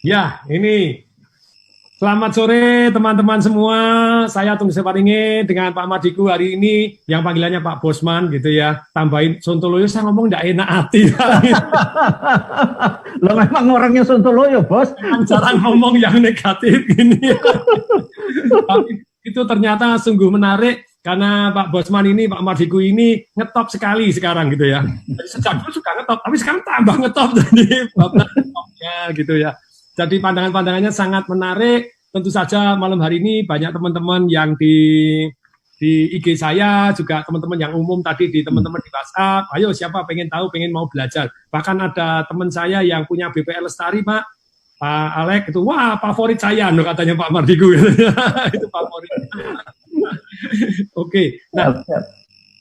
Ya, ini selamat sore teman-teman semua. Saya Tung Separinge dengan Pak Madiku hari ini yang panggilannya Pak Bosman gitu ya. Tambahin Sontoloyo saya ngomong nggak enak hati. Lo memang orangnya Sontoloyo, Bos. Cara ngomong yang negatif ini. Tapi itu ternyata sungguh menarik karena Pak Bosman ini, Pak Madiku ini ngetop sekali sekarang gitu ya. Jadi sejak dulu suka ngetop, tapi sekarang tambah ngetop jadi babnya gitu ya. Jadi pandangan-pandangannya sangat menarik. Tentu saja malam hari ini banyak teman-teman yang di IG saya, juga teman-teman yang umum tadi di teman-teman di WhatsApp. Ayo siapa pengen tahu, pengen mau belajar. Bahkan ada teman saya yang punya BPL Lestari, Pak Alek itu, wah favorit saya, katanya Pak Mardigu. Itu favorit. Oke, nah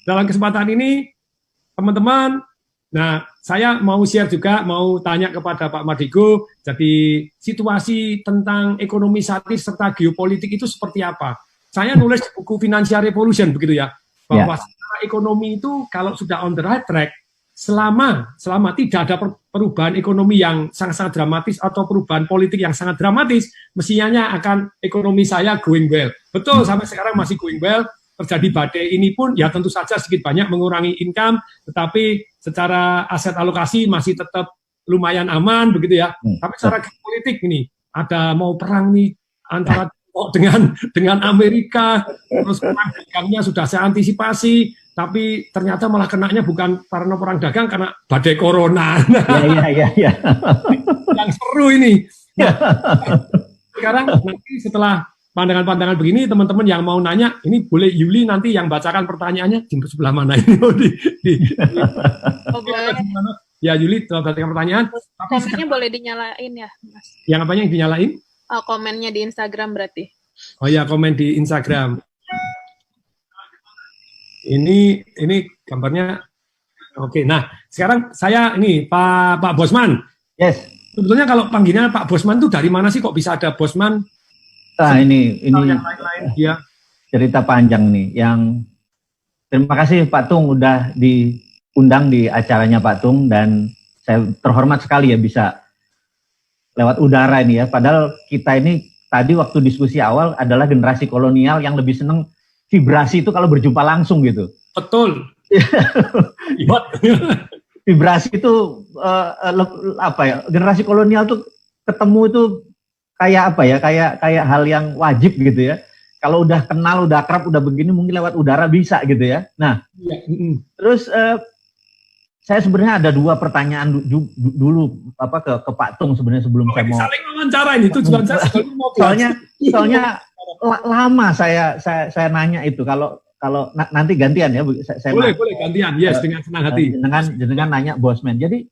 dalam kesempatan ini teman-teman, nah, saya mau share juga, mau tanya kepada Pak Mardigu, jadi situasi tentang ekonomi saat ini serta geopolitik itu seperti apa? Saya nulis di buku Financial Revolution, begitu ya, bahwa secara ekonomi itu kalau sudah on the right track, selama tidak ada perubahan ekonomi yang sangat-sangat dramatis atau perubahan politik yang sangat dramatis, mestinya akan ekonomi saya going well. Betul, sampai sekarang masih going well. Terjadi badai ini pun ya tentu saja sedikit banyak mengurangi income, tetapi secara aset alokasi masih tetap lumayan aman begitu ya. Tapi secara politik ini ada mau perang nih antara dengan Amerika, terus perang dagangnya sudah saya antisipasi, tapi ternyata malah kenanya bukan karena perang dagang, karena badai corona. Iya. Yang seru ini. Nah, sekarang nanti setelah pandangan-pandangan begini, teman-teman yang mau nanya, ini boleh Yuli nanti yang bacakan pertanyaannya di sebelah mana ini? Ya Yuli, bacakan pertanyaan. Komennya boleh dinyalain ya, Mas? Yang apanya yang dinyalain? Oh, komennya di Instagram berarti. Oh ya, komen di Instagram. Ini gambarnya. Oke, nah sekarang saya ini Pak Bosman. Yes. Sebetulnya kalau panggilnya Pak Bosman itu dari mana sih kok bisa ada Bosman? Nah, ini yang lain-lain ya. Cerita panjang nih. Yang terima kasih Pak Tung udah diundang di acaranya Pak Tung, dan saya terhormat sekali ya bisa lewat udara ini ya. Padahal kita ini tadi waktu diskusi awal adalah generasi kolonial yang lebih seneng vibrasi itu kalau berjumpa langsung gitu. Betul. Vibrasi itu apa ya? Generasi kolonial tuh ketemu itu kayak apa ya? Kayak hal yang wajib gitu ya. Kalau udah kenal, udah akrab, udah begini mungkin lewat udara bisa gitu ya. Nah, terus saya sebenarnya ada dua pertanyaan dulu apa ke Pak Tung sebenarnya sebelum saya mau saling wawancara ini tujuan saya. Soalnya lama saya nanya itu. Kalau nanti gantian ya, saya boleh gantian, yes, dengan senang hati. Dengan nanya Bosman. Jadi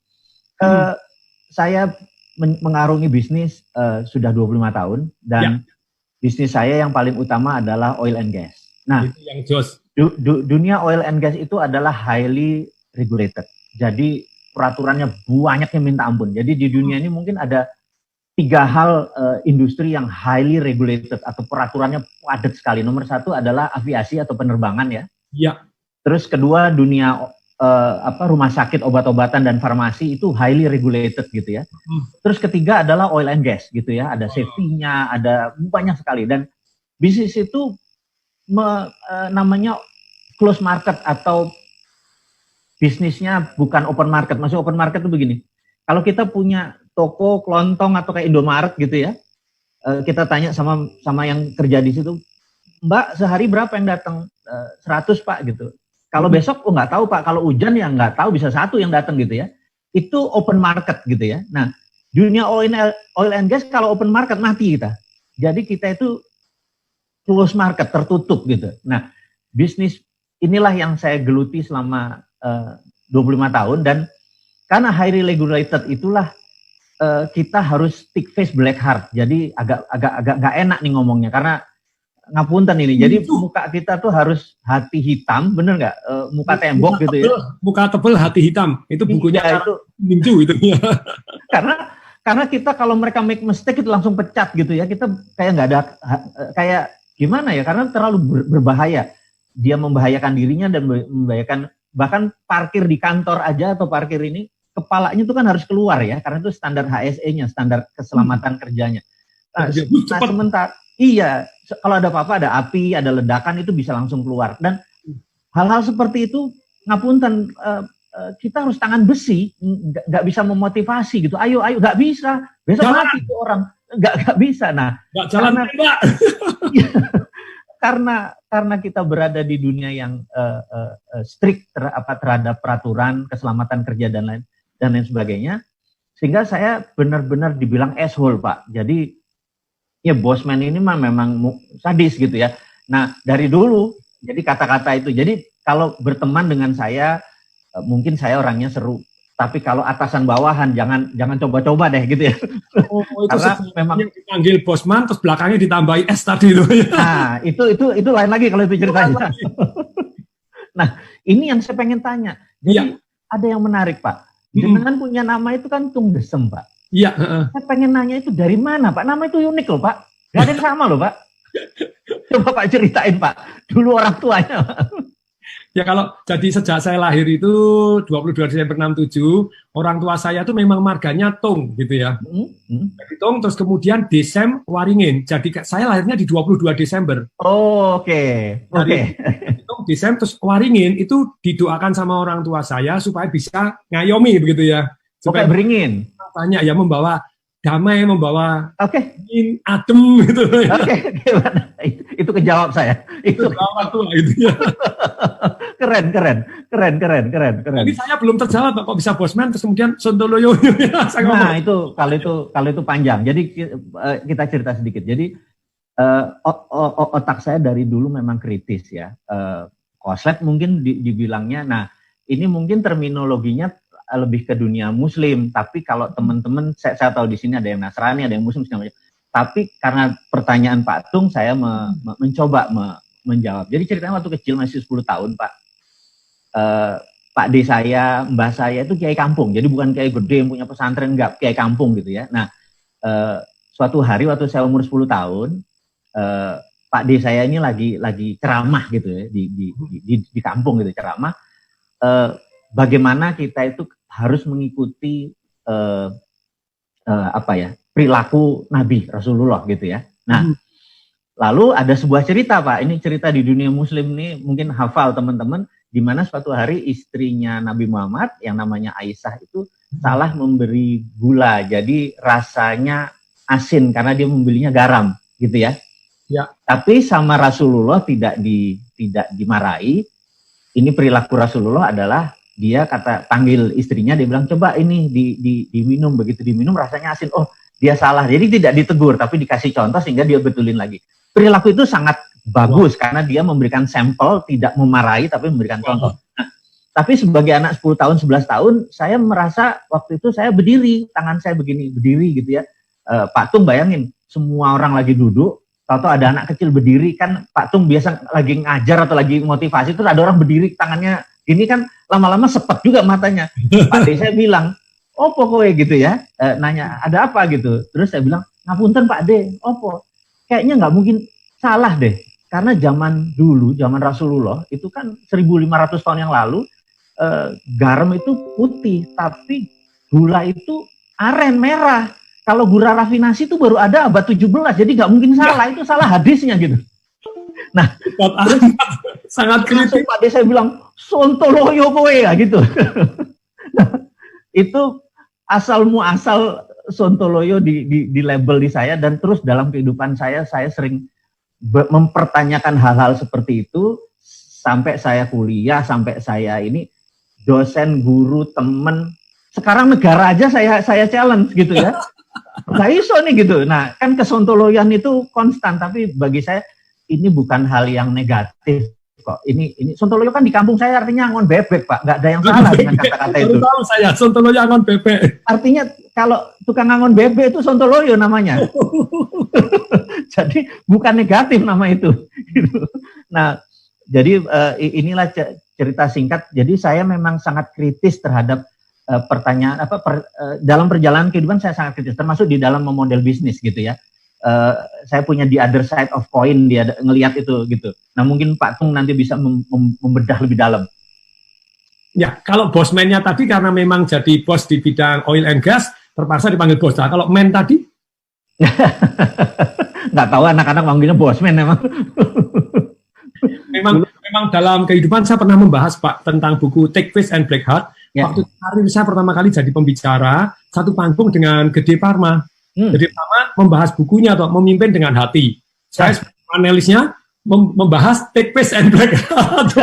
saya mengarungi bisnis sudah 25 tahun dan bisnis saya yang paling utama adalah oil and gas. Nah, itu yang jos. Dunia oil and gas itu adalah highly regulated. Jadi peraturannya banyaknya minta ampun. Jadi di dunia ini mungkin ada 3 hal industri yang highly regulated atau peraturannya padat sekali. Nomor 1 adalah aviasi atau penerbangan ya. Iya. Terus kedua dunia rumah sakit, obat-obatan dan farmasi itu highly regulated gitu ya. Terus ketiga adalah oil and gas gitu ya. Ada safety-nya, ada banyak sekali. Dan bisnis itu namanya close market atau bisnisnya bukan open market. Maksudnya open market itu begini. Kalau kita punya toko, kelontong atau kayak Indomaret gitu ya, kita tanya sama yang kerja di situ, Mbak sehari berapa yang datang? 100 Pak gitu. Kalau besok nggak tahu Pak, kalau hujan ya nggak tahu, bisa 1 yang datang gitu ya. Itu open market gitu ya. Nah, dunia oil and gas kalau open market mati kita. Jadi kita itu close market, tertutup gitu. Nah, bisnis inilah yang saya geluti selama 25 tahun, dan karena highly regulated itulah kita harus thick face black heart. Jadi agak nggak enak nih ngomongnya karena ngapunten ini. Jadi muka kita tuh harus hati hitam, bener nggak? Muka tembok gitu ya. Muka tebel hati hitam. Itu bukunya itu Ninju itu. karena kita kalau mereka make mistake itu langsung pecat gitu ya. Kita kayak nggak ada kayak gimana ya? Karena terlalu berbahaya. Dia membahayakan dirinya dan membahayakan bahkan parkir di kantor aja atau parkir ini kepalanya itu kan harus keluar ya, karena itu standar HSE-nya, standar keselamatan kerjanya. Nah, sementara kalau ada apa-apa, ada api, ada ledakan, itu bisa langsung keluar. Dan hal-hal seperti itu, ngapunten, kita harus tangan besi, nggak bisa memotivasi gitu. Ayo, nggak bisa. Besok mati tuh orang, nggak bisa. Nah, nggak jalan, Pak. Karena kita berada di dunia yang strict terhadap peraturan keselamatan kerja dan lain sebagainya, sehingga saya benar-benar dibilang asshole, Pak. Jadi ya bosman ini mah memang sadis gitu ya. Nah, dari dulu jadi kata-kata itu. Jadi kalau berteman dengan saya, mungkin saya orangnya seru. Tapi kalau atasan bawahan jangan coba-coba deh gitu ya. Oh, itu karena memang dipanggil bosman terus belakangnya ditambahi S tadi loh. Nah, itu lain lagi kalau itu ceritanya. Nah, ini yang saya pengen tanya. Jadi ada yang menarik, Pak. Jenengan punya nama itu kan Tung Desem, Pak. Iya. Saya pengen nanya itu dari mana, Pak? Nama itu unik loh, Pak. Gak ada yang sama loh, Pak. Coba Pak ceritain, Pak. Dulu orang tuanya. Ya kalau jadi sejak saya lahir itu 22 Desember 67, orang tua saya itu memang marganya Tung gitu ya. Jadi Tung, terus kemudian Desem Waringin. Jadi saya lahirnya di 22 Desember. Oh, oke. Tung, Desem, terus Waringin itu didoakan sama orang tua saya supaya bisa ngayomi begitu ya. Supaya beringin. Banyak ya, membawa damai, membawa adem gitu. Oke. Itu kejawab saya. Itu kejawab tua gitu ya. Keren. Jadi saya belum terjawab kok bisa bosman terus kemudian Sontoloyo. Nah, kalau itu panjang. Jadi kita cerita sedikit. Jadi otak saya dari dulu memang kritis ya. Koslet mungkin dibilangnya. Nah, ini mungkin terminologinya lebih ke dunia Muslim. Tapi kalau teman-teman, saya tahu di sini ada yang Nasrani, ada yang Muslim segala macam. Tapi karena pertanyaan Pak Tung, saya mencoba menjawab. Jadi ceritanya waktu kecil masih 10 tahun, Pak. Pak D saya, Mbah saya itu kiai kampung. Jadi bukan kiai gede yang punya pesantren, enggak, kiai kampung gitu ya. Nah, suatu hari waktu saya umur 10 tahun, Pak D saya ini lagi ceramah gitu ya di kampung gitu, ceramah. Bagaimana kita itu harus mengikuti perilaku Nabi Rasulullah gitu ya. Nah, lalu ada sebuah cerita, Pak. Ini cerita di dunia Muslim nih, mungkin hafal teman-teman, di mana suatu hari istrinya Nabi Muhammad yang namanya Aisyah itu salah memberi gula, jadi rasanya asin karena dia membelinya garam, gitu ya. Ya. Tapi sama Rasulullah tidak dimarahi. Ini perilaku Rasulullah adalah dia panggil istrinya, dia bilang coba ini diminum, begitu diminum rasanya asin. Oh, dia salah. Jadi tidak ditegur tapi dikasih contoh sehingga dia betulin lagi. Perilaku itu sangat bagus karena dia memberikan sampel, tidak memarahi tapi memberikan contoh. Nah, tapi sebagai anak 10 tahun, 11 tahun, saya merasa waktu itu saya berdiri, tangan saya berdiri gitu ya. Pak Tung bayangin, semua orang lagi duduk, tahu-tahu ada anak kecil berdiri, kan Pak Tung biasa lagi ngajar atau lagi motivasi, terus ada orang berdiri tangannya ini kan lama-lama sepet juga matanya. Pak D saya bilang, opo kowe gitu ya, nanya ada apa gitu. Terus saya bilang, ngapunten Pak D, opo? Kayaknya nggak mungkin, salah deh. Karena zaman dulu, zaman Rasulullah, itu kan 1500 tahun yang lalu, garam itu putih, tapi gula itu aren, merah. Kalau gula rafinasi itu baru ada abad 17, jadi nggak mungkin salah, itu salah hadisnya gitu. Nah, sangat kritis. Pak D saya bilang, sontoloyo kowe ya gitu. Nah, itu asal muasal sontoloyo di label di saya, dan terus dalam kehidupan saya sering mempertanyakan hal-hal seperti itu sampai saya kuliah, sampai saya ini dosen, guru, temen. Sekarang negara aja saya challenge gitu ya. Nggak iso nih gitu. Nah, kan kesontoloyan itu konstan, tapi bagi saya ini bukan hal yang negatif kok. Ini sontoloyo kan di kampung saya artinya angon bebek, Pak. Nggak ada yang salah dengan kata-kata itu. Baru tahu saya sontoloyo angon bebek. Artinya kalau tukang angon bebek itu sontoloyo namanya. Jadi bukan negatif nama itu. Nah, jadi inilah cerita singkat. Jadi saya memang sangat kritis terhadap pertanyaan dalam perjalanan kehidupan saya sangat kritis, termasuk di dalam memodel bisnis gitu ya. Saya punya the other side of coin, dia ngelihat itu gitu. Nah, mungkin Pak Tung nanti bisa membedah lebih dalam. Ya, kalau bosman-nya tadi karena memang jadi bos di bidang oil and gas, terpaksa dipanggil bos. Nah, kalau men tadi? Nggak tahu anak-anak manggilnya bosman emang. memang dalam kehidupan saya pernah membahas Pak tentang buku Take Fish and Black Heart. Ya. Waktu karir saya pertama kali jadi pembicara, satu panggung dengan Gede Parma. Gede Parma membahas bukunya atau memimpin dengan hati. Saya panelisnya membahas Take Fish and Black Heart.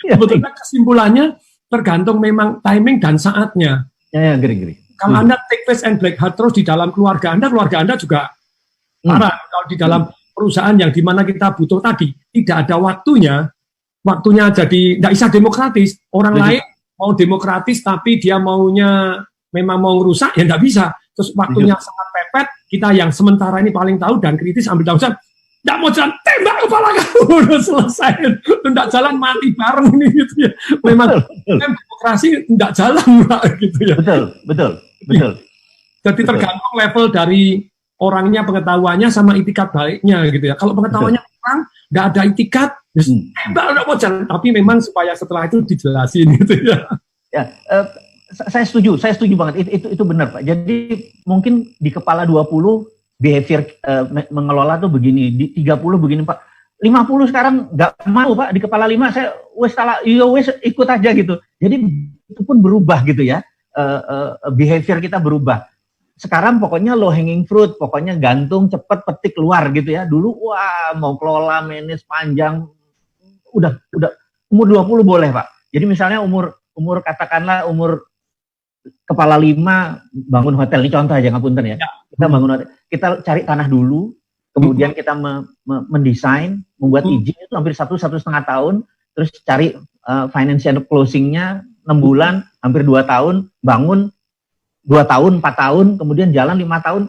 Sebetulnya kesimpulannya tergantung memang timing dan saatnya. Ya, geri. Kalau Anda take face and black heart terus di dalam keluarga Anda juga parah. Kalau di dalam perusahaan yang dimana kita butuh tadi, tidak ada waktunya jadi tidak bisa demokratis. Orang lain mau demokratis tapi dia maunya memang mau ngerusak, ya tidak bisa. Terus waktunya sangat pepet, kita yang sementara ini paling tahu dan kritis ambil tanggung jawab. Tidak mau jalan, tembak kepala kamu, udah selesai. Tidak jalan, mati bareng ini gitu ya. Memang demokrasi tidak jalan, Pak, gitu ya. Betul. Jadi tergantung level dari orangnya, pengetahuannya sama itikat baiknya gitu ya. Kalau pengetahuannya kurang, tidak ada itikat, tembak udah mau jalan. Tapi memang supaya setelah itu dijelasin gitu ya. Ya, saya setuju banget. Itu benar, Pak. Jadi mungkin di kepala 20 behavior mengelola tuh begini, di 30 begini Pak, 50 sekarang nggak mau Pak, di kepala 5 saya wes ikut aja gitu. Jadi itu pun berubah gitu ya, behavior kita berubah. Sekarang pokoknya low hanging fruit, pokoknya gantung cepet petik keluar gitu ya. Dulu wah mau kelola manage panjang, udah umur 20 boleh Pak. Jadi misalnya umur katakanlah umur kepala 5 bangun hotel, ini contoh aja ngapunten ya. Kita bangun hotel, kita cari tanah dulu, kemudian kita mendesain, membuat izin itu hampir 1,5 tahun, terus cari financial closing-nya 6 bulan, hampir 2 tahun, bangun 2 tahun, 4 tahun, kemudian jalan 5 tahun.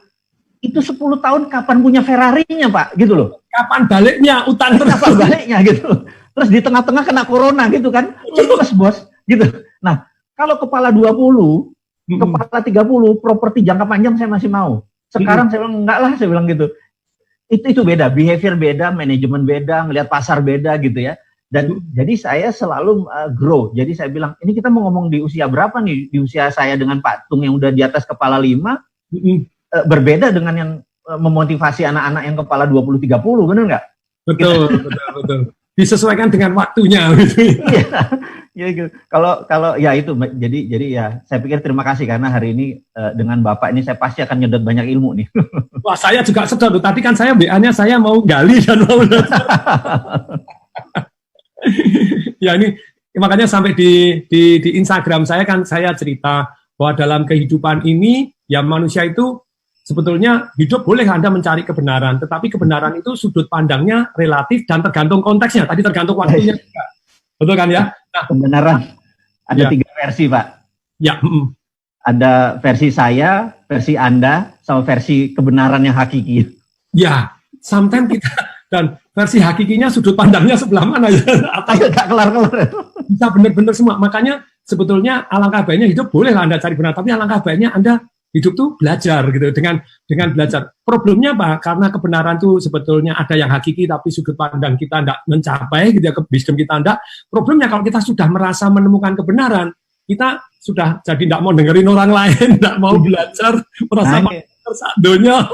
Itu 10 tahun kapan punya Ferrari-nya Pak, gitu loh. Kapan baliknya, utang terus. Kapan baliknya gitu. Terus di tengah-tengah kena corona gitu kan, cepet bos, gitu. Nah, kalau kepala 20, kepala 30, properti jangka panjang saya masih mau. Sekarang saya bilang, enggak lah, saya bilang gitu. Itu beda, behavior beda, manajemen beda, ngelihat pasar beda gitu ya. Dan jadi saya selalu grow. Jadi saya bilang, ini kita mau ngomong di usia berapa nih? Di usia saya dengan Pak Tung yang udah di atas kepala 5, berbeda dengan yang memotivasi anak-anak yang kepala 20-30, benar nggak? Betul. Disesuaikan dengan waktunya gitu. Ya gitu. Kalau ya itu jadi ya saya pikir terima kasih karena hari ini dengan Bapak ini saya pasti akan nyedot banyak ilmu nih. Wah, saya juga sedot loh. Tadi kan saya WA-nya saya mau gali dan mau ya ini makanya sampai di Instagram saya kan saya cerita bahwa dalam kehidupan ini ya manusia itu sebetulnya hidup boleh Anda mencari kebenaran, tetapi kebenaran itu sudut pandangnya relatif dan tergantung konteksnya. Tadi tergantung waktunya juga. Betul kan ya? Nah, kebenaran ada 3 versi, Pak. Ya. Ada versi saya, versi Anda, sama versi kebenaran yang hakiki. Ya, sometimes kita dan versi hakikinya sudut pandangnya sebelah mana ya? Atau nggak kelar-kelar. Bisa benar-benar semua. Makanya sebetulnya alangkah baiknya hidup boleh Anda cari benar, tapi alangkah baiknya Anda hidup tuh belajar gitu dengan belajar. Problemnya apa? Karena kebenaran tuh sebetulnya ada yang hakiki tapi sudut pandang kita tidak mencapai gitu ya, wisdom kita tidak. Problemnya kalau kita sudah merasa menemukan kebenaran, kita sudah jadi tidak mau dengerin orang lain, tidak mau belajar, merasa tersadonya.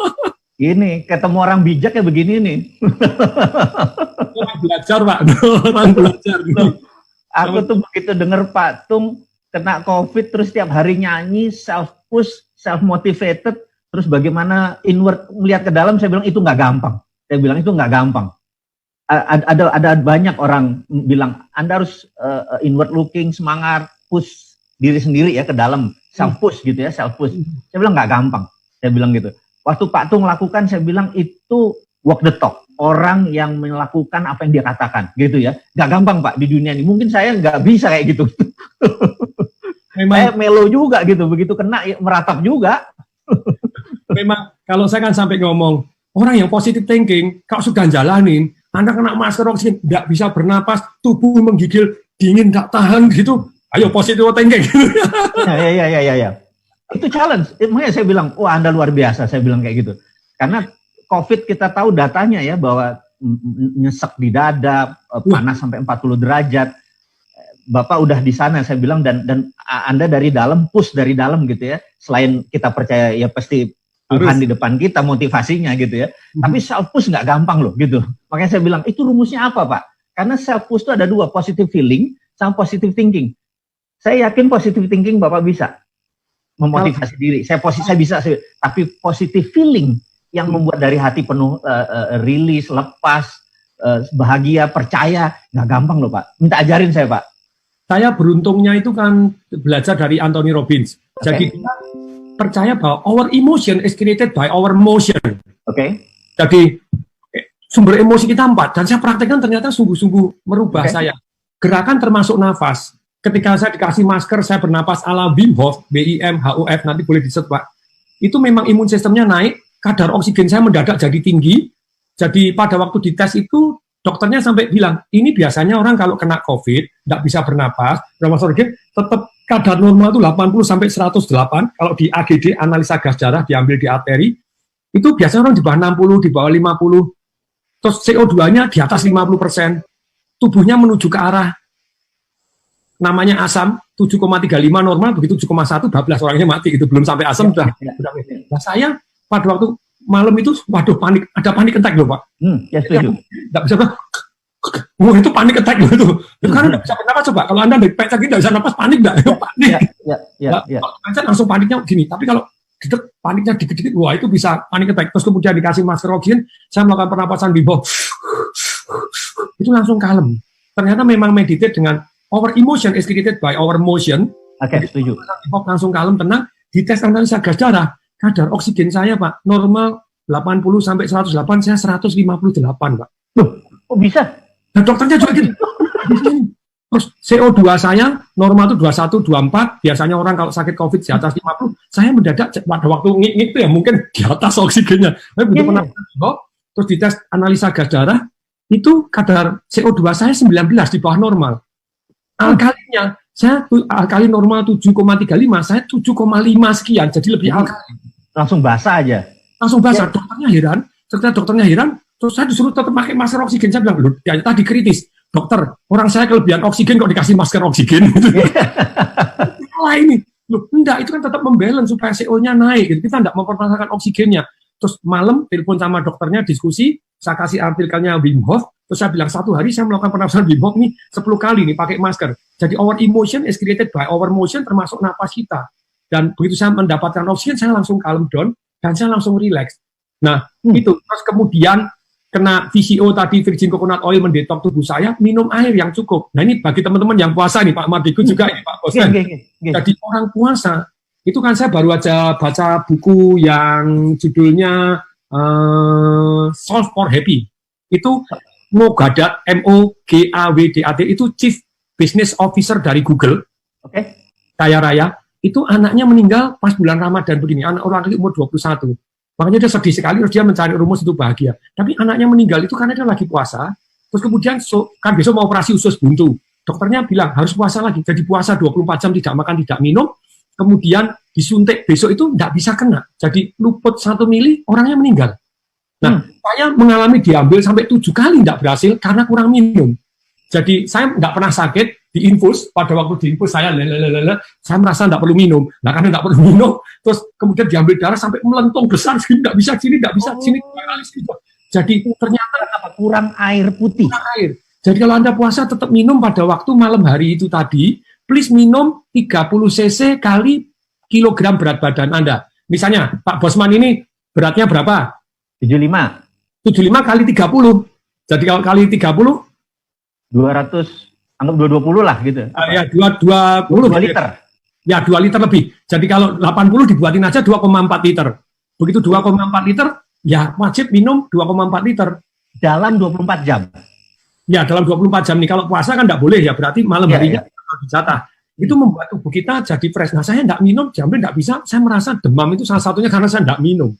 Ini ketemu orang bijak ya begini nih. Orang belajar Pak, orang belajar. Aku tuh begitu denger Pak Tung kena COVID terus tiap hari nyanyi, self-push, self-motivated, terus bagaimana inward melihat ke dalam, saya bilang itu nggak gampang. Saya bilang itu nggak gampang. Ada banyak orang bilang, Anda harus inward looking, semangat, push diri sendiri ya ke dalam, self-push gitu ya, self-push. Saya bilang nggak gampang, saya bilang gitu. Waktu Pak Tung lakukan, saya bilang itu walk the talk. Orang yang melakukan apa yang dia katakan, gitu ya. Nggak gampang Pak di dunia ini. Mungkin saya nggak bisa kayak gitu. Saya melo juga gitu, begitu kena ya, meratap juga. Memang kalau saya kan sampai ngomong, orang yang positive thinking, kalau sudah jalanin, Anda kena masker oksigen, nggak bisa bernapas, tubuh menggigil, dingin, nggak tahan gitu, ayo positive thinking. Ya. Itu challenge. Makanya saya bilang, wah Anda luar biasa, saya bilang kayak gitu. Karena COVID kita tahu datanya ya, bahwa nyesek di dada, panas sampai 40 derajat. Bapak udah di sana, saya bilang, dan Anda dari dalam, push dari dalam gitu ya. Selain kita percaya ya pasti Tuhan di depan kita motivasinya gitu ya. Tapi self push nggak gampang loh gitu. Makanya saya bilang, itu rumusnya apa Pak? Karena self push itu ada dua, positive feeling sama positive thinking. Saya yakin positive thinking Bapak bisa memotivasi diri. Saya bisa, tapi positive feeling yang membuat dari hati penuh rilis, lepas, bahagia, percaya, nggak gampang loh Pak. Minta ajarin saya Pak. Saya beruntungnya itu kan belajar dari Anthony Robbins. Jadi kita percaya bahwa our emotion is created by our motion. Jadi sumber emosi kita 4, dan saya praktekkan ternyata sungguh-sungguh merubah saya. Gerakan termasuk nafas. Ketika saya dikasih masker, saya bernapas ala Wim Hof, WIM-HOF, nanti boleh diset Pak. Itu memang imun sistemnya naik, kadar oksigen saya mendadak jadi tinggi. Jadi pada waktu dites itu, dokternya sampai bilang, ini biasanya orang kalau kena COVID, tidak bisa bernapas, tetap kadar normal itu 80 sampai 108, kalau di AGD, analisa gas darah, diambil di arteri, itu biasanya orang di bawah 60, di bawah 50, terus CO2-nya di atas 50%, tubuhnya menuju ke arah, namanya asam, 7,35 normal, begitu 7,1, bablas orangnya mati, itu belum sampai asam, sudah. Nah saya, pada waktu malam itu, waduh panik, ada panik attack loh Pak. Ya setuju. Nggak bisa, itu panik attack loh itu. Itu kan nggak bisa bernapas coba. Kalau Anda baik lagi nggak bisa napas, panik nggak? Panik. Kalau langsung paniknya gini. Tapi kalau paniknya dikit-dikit, wah itu bisa panik attack. Terus kemudian dikasih masker oksigen, saya melakukan pernapasan di bawah. Itu langsung kalem. Ternyata memang meditate dengan our emotion is created by our motion. Setuju. Langsung kalem, tenang. Dites analisa gas darah. Kadar oksigen saya Pak, normal 80 sampai 108, saya 158 Pak. Loh, kok bisa? Nah dokternya juga gitu. Terus CO2 saya normal itu 21, 24, biasanya orang kalau sakit COVID di atas 50, saya mendadak pada waktu ngik-ngik itu ya mungkin di atas oksigennya. Begitu terus dites analisa gas darah, itu kadar CO2 saya 19 di bawah normal. Alkalinya, saya alkali normal 7,35, saya 7,5 sekian, jadi lebih alkali. Langsung basah aja. Langsung basah. Dokternya heran. Setelah dokternya heran, terus saya disuruh tetap pakai masker oksigen. Saya bilang, loh, ya, tadi kritis. Dokter, orang saya kelebihan oksigen kok dikasih masker oksigen. Salah ini. Loh, enggak, itu kan tetap membalance supaya CO-nya naik. Gitu. Kita enggak mempermasalahkan oksigennya. Terus malam, telepon sama dokternya, diskusi, saya kasih artikelnya Wim Hof, terus saya bilang, 1 hari saya melakukan pernapasan Wim Hof nih, 10 kali nih pakai masker. Jadi our emotion is created by our motion, termasuk napas kita. Dan begitu saya mendapatkan oksigen, saya langsung calm down, dan saya langsung relax. Nah, itu. Terus kemudian, kena VCO tadi, virgin coconut oil, mendetok tubuh saya, minum air yang cukup. Nah, ini bagi teman-teman yang puasa nih, Pak Mardigu juga, ini Pak Bosman. Jadi orang puasa, itu kan saya baru aja baca buku yang judulnya Solve for Happy. Itu Moghadat, MOGAWDAT, itu Chief Business Officer dari Google. Kaya raya. Itu anaknya meninggal pas bulan Ramadan begini, anak orang umur 21. Makanya dia sedih sekali, terus dia mencari rumus itu bahagia. Tapi anaknya meninggal itu karena dia lagi puasa, terus kemudian kan besok mau operasi usus buntu. Dokternya bilang harus puasa lagi, jadi puasa 24 jam tidak makan, tidak minum, kemudian disuntik besok itu tidak bisa kena. Jadi luput 1 mili, orangnya meninggal. Nah, saya mengalami diambil sampai 7 kali tidak berhasil karena kurang minum. Jadi saya tidak pernah sakit, diinfus, pada waktu diinfus saya merasa tidak perlu minum. Nah karena tidak perlu minum, terus kemudian diambil darah sampai melentong besar, sini tidak bisa, sini tidak bisa, sini. Jadi ternyata kurang air putih. Kurang air. Jadi kalau Anda puasa tetap minum pada waktu malam hari itu tadi, please minum 30 cc kali kilogram berat badan Anda. Misalnya Pak Bosman ini beratnya berapa? 75. 75 kali 30. Jadi kalau kali 30, 200, anggap 220 lah gitu. Ya 2 liter. Ya 2 liter lebih. Jadi kalau 80 dibuatin aja 2,4 liter. Begitu 2,4 liter, ya wajib minum 2,4 liter. Dalam 24 jam. Ya dalam 24 jam nih. Kalau puasa kan tidak boleh ya, berarti malam harinya dijatah. Itu membuat tubuh kita jadi fresh. Nah saya tidak minum, jamin tidak bisa. Saya merasa demam itu salah satunya karena saya tidak minum.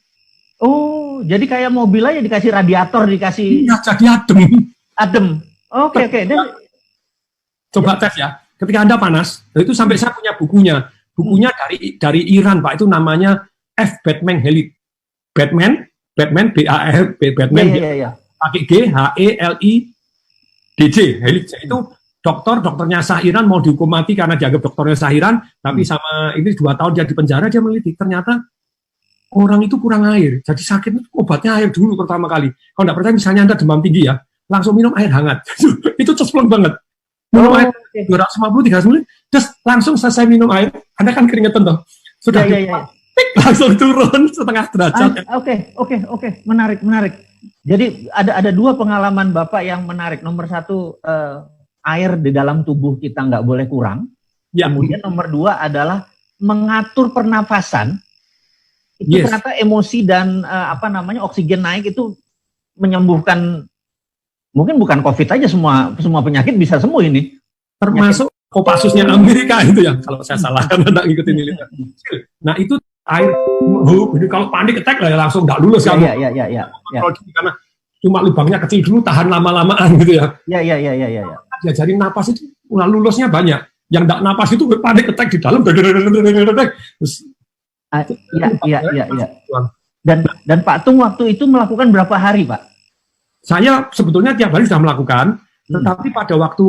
Oh, jadi kayak mobil aja dikasih radiator, dikasih. Iya, jadi adem. Adem. Oke. Coba tes ya. Ketika Anda panas, itu sampai saya punya bukunya. Bukunya dari Iran, Pak. Itu namanya F. Batman Helid. Batman, B-A-R, Batman, pakai G, H-E-L-I-D-J. Helid. Itu dokternya Sahiran mau dihukum mati karena dianggap dokternya Sahiran, tapi sama ini 2 tahun dia di penjara, dia meneliti ternyata orang itu kurang air. Jadi sakit itu obatnya air dulu pertama kali. Kalau nggak percaya misalnya Anda demam tinggi ya, langsung minum air hangat. Itu cesplon banget. Minum air 250-300 menit, terus langsung selesai minum air, Anda kan keringetan toh. Sudah langsung turun setengah derajat. Oke, menarik. Jadi ada 2 pengalaman Bapak yang menarik. Nomor 1, air di dalam tubuh kita nggak boleh kurang. Ya. Kemudian nomor 2 adalah mengatur pernafasan. Itu ternyata emosi dan oksigen naik itu menyembuhkan. Mungkin bukan COVID aja, semua penyakit bisa sembuh ini. Termasuk Kopassusnya Amerika itu ya, kalau saya salah kan tidak ngikutin ini. Nah itu air, kalau panik attack lah langsung nggak lulus kamu. Iya. Karena cuma lubangnya kecil dulu, tahan lama-lamaan gitu ya. Iya. Diajarin napas itu, lulusnya banyak. Yang nggak napas itu panik attack di dalam. Terus, iya. Dan Pak Tung waktu itu melakukan berapa hari, Pak? Saya sebetulnya tiap hari sudah melakukan, tetapi pada waktu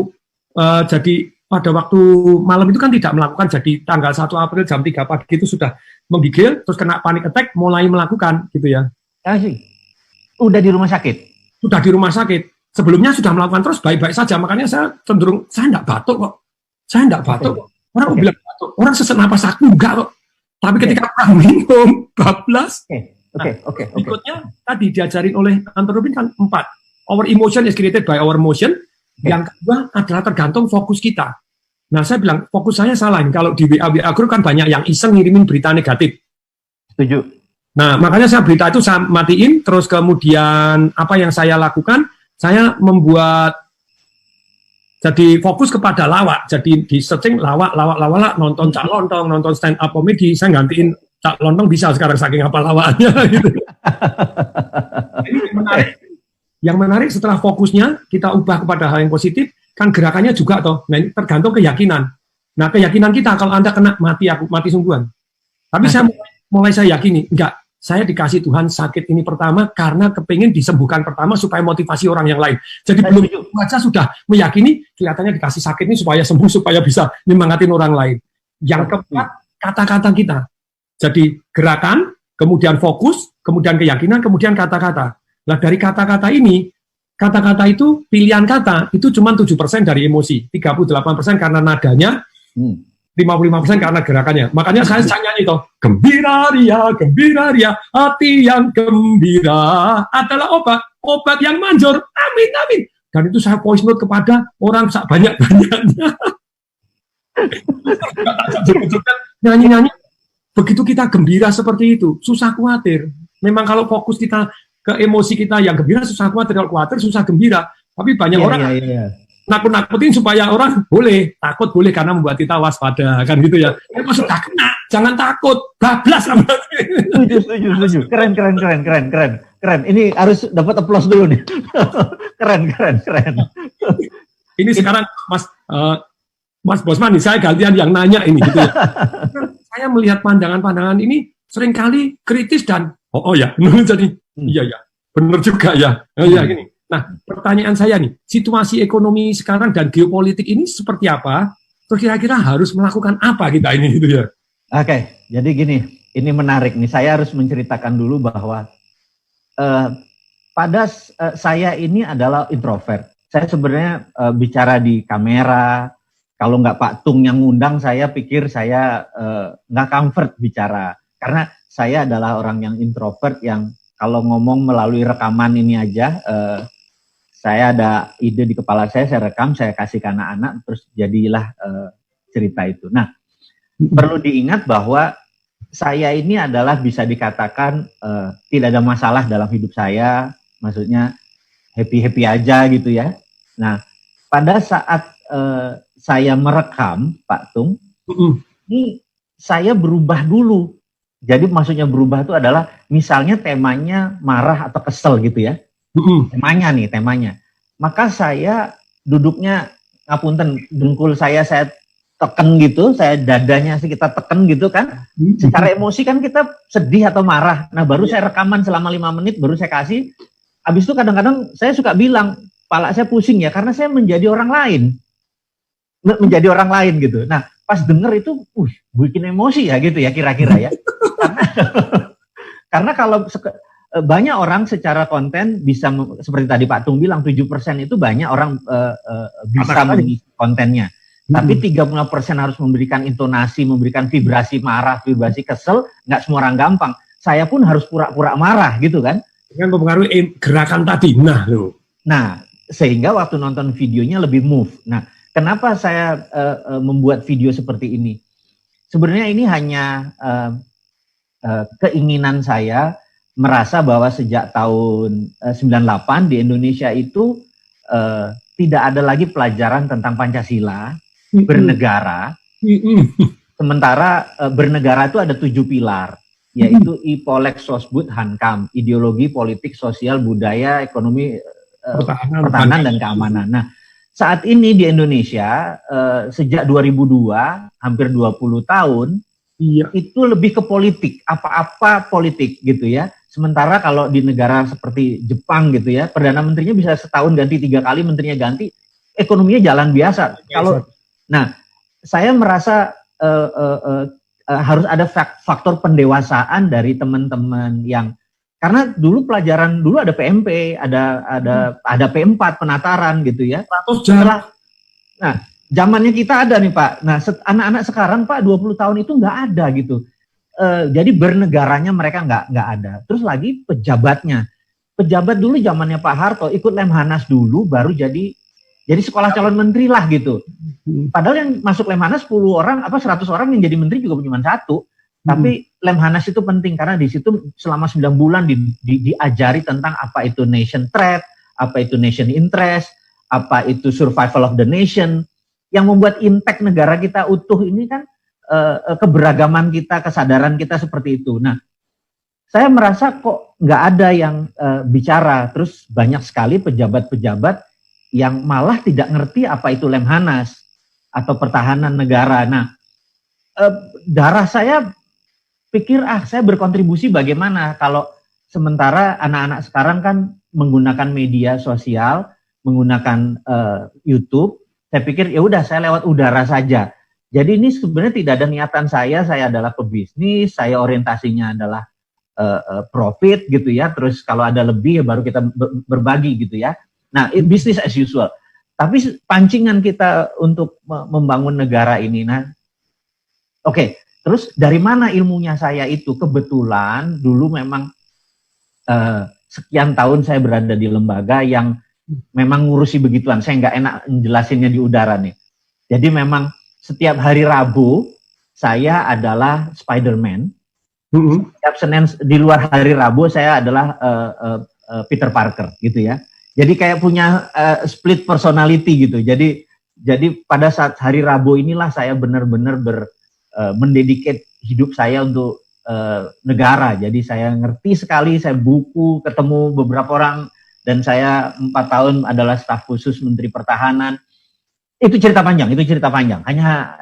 malam itu kan tidak melakukan. Jadi tanggal 1 April jam 3 pagi itu sudah menggigil, terus kena panic attack, mulai melakukan gitu ya. Udah di rumah sakit? Sudah di rumah sakit. Sebelumnya sudah melakukan terus baik-baik saja, makanya saya cenderung saya enggak batuk kok. Orang bilang batuk, orang sesak napas aku enggak kok. Tapi ketika orang minum bablas. Berikutnya tadi diajarin oleh Anthony Robbins kan 4. Our emotion is created by our motion. Yang kedua adalah tergantung fokus kita. Nah saya bilang fokus saya salah. Kalau di WA group kan banyak yang iseng ngirimin berita negatif. Setuju. Nah makanya saya berita itu saya matiin. Terus kemudian apa yang saya lakukan? Saya membuat jadi fokus kepada lawak. Jadi di searching lawak, nonton Cak Lontong, nonton stand up comedy. Saya gantiin Cak Lontong bisa sekarang saking apa lawakannya. Gitu. Ini yang menarik setelah fokusnya kita ubah kepada hal yang positif, kan gerakannya juga toh. Nah, ini tergantung keyakinan. Nah, keyakinan kita kalau Anda kena mati sungguhan. Tapi saya mulai saya yakini, enggak, saya dikasih Tuhan sakit ini pertama karena kepingin disembuhkan pertama supaya motivasi orang yang lain. Jadi belum baca sudah meyakini kelihatannya dikasih sakit ini supaya sembuh, supaya bisa nyemangatin orang lain. Yang keempat, kata-kata kita. Jadi gerakan, kemudian fokus, kemudian keyakinan, kemudian kata-kata. Nah dari kata-kata ini, kata-kata itu pilihan kata itu cuma 7% dari emosi, 38% karena nadanya, 55% karena gerakannya. Makanya saya nyanyi itu, gembira ria, hati yang gembira adalah obat yang manjur. Amin. Dan itu saya voice note kepada orang banyak-banyaknya. Nyanyi. Begitu kita gembira seperti itu, susah khawatir. Memang kalau fokus kita ke emosi kita yang gembira, susah khawatir. Kalau khawatir, susah gembira. Tapi banyak orang nakut-nakutin supaya orang boleh, takut boleh karena membuat kita waspada. Kan gitu ya. Kalau sudah kena, jangan takut. Bablas. Setuju. Keren. Ini harus dapat aplaus dulu nih. Keren. Ini sekarang Mas Bosman, saya gantian yang nanya ini gitu ya. Saya melihat pandangan-pandangan ini seringkali kritis dan jadi iya benar juga ya. Gini. Nah, pertanyaan saya nih, situasi ekonomi sekarang dan geopolitik ini seperti apa? Terus kira-kira harus melakukan apa kita ini gitu ya? Oke, jadi gini, ini menarik nih. Saya harus menceritakan dulu bahwa saya ini adalah introvert. Saya sebenarnya bicara di kamera. Kalau nggak Pak Tung yang ngundang, saya pikir saya nggak comfort bicara. Karena saya adalah orang yang introvert yang kalau ngomong melalui rekaman ini aja, saya ada ide di kepala saya rekam, saya kasih ke anak-anak, terus jadilah cerita itu. Nah, perlu diingat bahwa saya ini adalah bisa dikatakan tidak ada masalah dalam hidup saya, maksudnya happy-happy aja gitu ya. Nah, pada saat saya merekam, Pak Tung, ini saya berubah dulu. Jadi maksudnya berubah itu adalah misalnya temanya marah atau kesel gitu ya. Temanya. Maka saya duduknya, ngapunten, dengkul saya tekan gitu, saya dadanya kita tekan gitu kan. Secara emosi kan kita sedih atau marah. Nah baru saya rekaman selama 5 menit, baru saya kasih. Habis itu kadang-kadang saya suka bilang, kepala saya pusing ya, karena saya menjadi orang lain. menjadi orang lain gitu. Nah, pas denger itu, bikin emosi ya gitu ya kira-kira ya. Karena kalau banyak orang secara konten bisa, seperti tadi Pak Tung bilang, 7% itu banyak orang bisa mengisi kontennya. Tapi 30% harus memberikan intonasi, memberikan vibrasi marah, vibrasi kesel, nggak semua orang gampang. Saya pun harus pura-pura marah gitu kan. Dengan mempengaruhi gerakan tadi. Nah, sehingga waktu nonton videonya lebih move. Nah, kenapa saya membuat video seperti ini? Sebenarnya ini hanya keinginan saya merasa bahwa sejak tahun 98 di Indonesia itu tidak ada lagi pelajaran tentang Pancasila, bernegara. Sementara bernegara itu ada 7 pilar, yaitu IPOLEK SOSBUD HANKAM, ideologi, politik, sosial, budaya, ekonomi, pertahanan dan keamanan. Nah, saat ini di Indonesia sejak 2002, hampir 20 tahun, itu lebih ke politik, apa-apa politik gitu ya. Sementara kalau di negara seperti Jepang gitu ya, Perdana Menterinya bisa setahun ganti 3 kali, menterinya ganti, ekonominya jalan biasa. Nah, saya merasa harus ada faktor pendewasaan dari teman-teman yang, karena dulu pelajaran dulu ada PMP, ada P4 penataran gitu ya. Nah, zamannya kita ada nih Pak. Nah, anak-anak sekarang Pak 20 tahun itu nggak ada gitu. Jadi bernegaranya mereka nggak ada. Terus lagi pejabatnya. Pejabat dulu zamannya Pak Harto ikut Lemhanas dulu baru jadi sekolah calon menteri lah gitu. Padahal yang masuk Lemhanas 10 orang, 100 orang yang jadi menteri juga cuma 1. Tapi Lemhanas itu penting karena di situ selama 9 bulan diajari tentang apa itu nation threat, apa itu nation interest, apa itu survival of the nation. Yang membuat impact negara kita utuh ini kan keberagaman kita, kesadaran kita seperti itu. Nah, saya merasa kok nggak ada yang bicara. Terus banyak sekali pejabat-pejabat yang malah tidak ngerti apa itu Lemhanas atau pertahanan negara. Nah, darah saya pikir saya berkontribusi bagaimana kalau sementara anak-anak sekarang kan menggunakan media sosial, menggunakan YouTube. Saya pikir ya udah saya lewat udara saja. Jadi ini sebenarnya tidak ada niatan saya adalah pebisnis, saya orientasinya adalah profit gitu ya. Terus kalau ada lebih ya baru kita berbagi gitu ya. Nah, business as usual. Tapi pancingan kita untuk membangun negara ini. Nah, oke. Terus dari mana ilmunya saya itu? Kebetulan dulu memang sekian tahun saya berada di lembaga yang memang ngurusi begituan. Saya nggak enak jelasinnya di udara nih. Jadi memang setiap hari Rabu saya adalah Spider-Man. Setiap Senin di luar hari Rabu saya adalah Peter Parker gitu ya. Jadi kayak punya split personality gitu. Jadi pada saat hari Rabu inilah saya benar-benar mendedicate hidup saya untuk negara. Jadi saya ngerti sekali, saya buku, ketemu beberapa orang, dan saya 4 tahun adalah staf khusus Menteri Pertahanan. Itu cerita panjang, hanya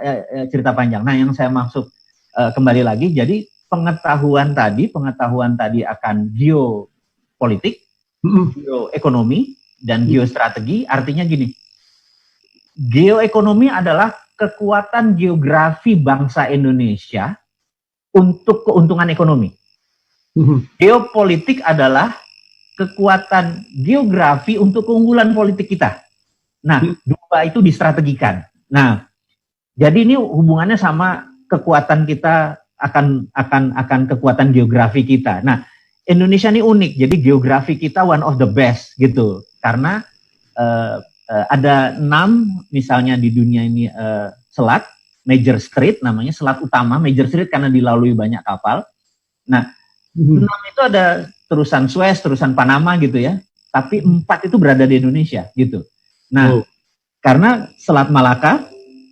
cerita panjang. Nah, yang saya maksud kembali lagi, jadi pengetahuan tadi akan geopolitik, geoekonomi, dan geostrategi. Artinya gini, geoekonomi adalah kekuatan geografi bangsa Indonesia untuk keuntungan ekonomi. Geopolitik adalah kekuatan geografi untuk keunggulan politik kita. Nah, dua itu distrategikan. Nah, jadi ini hubungannya sama kekuatan kita akan kekuatan geografi kita. Nah, Indonesia ini unik. Jadi geografi kita one of the best gitu. Karena ada 6 misalnya di dunia ini selat, major strait namanya, selat utama, major strait karena dilalui banyak kapal. Nah, 6 itu ada terusan Suez, terusan Panama gitu ya. Tapi 4 itu berada di Indonesia gitu. Nah, karena Selat Malaka,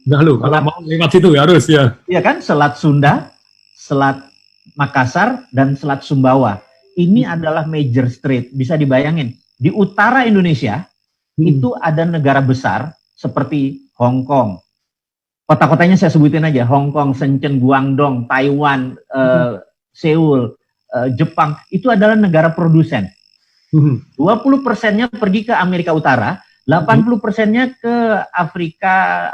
kalau mau lewat situ harus ya. Iya kan, Selat Sunda, Selat Makassar, dan Selat Sumbawa. Ini adalah major strait. Bisa dibayangin, di utara Indonesia itu ada negara besar seperti Hong Kong. Kota-kotanya saya sebutin aja, Hong Kong, Shenzhen, Guangdong, Taiwan, Seoul, Jepang. Itu adalah negara produsen. 20%-nya pergi ke Amerika Utara, 80%-nya ke Afrika,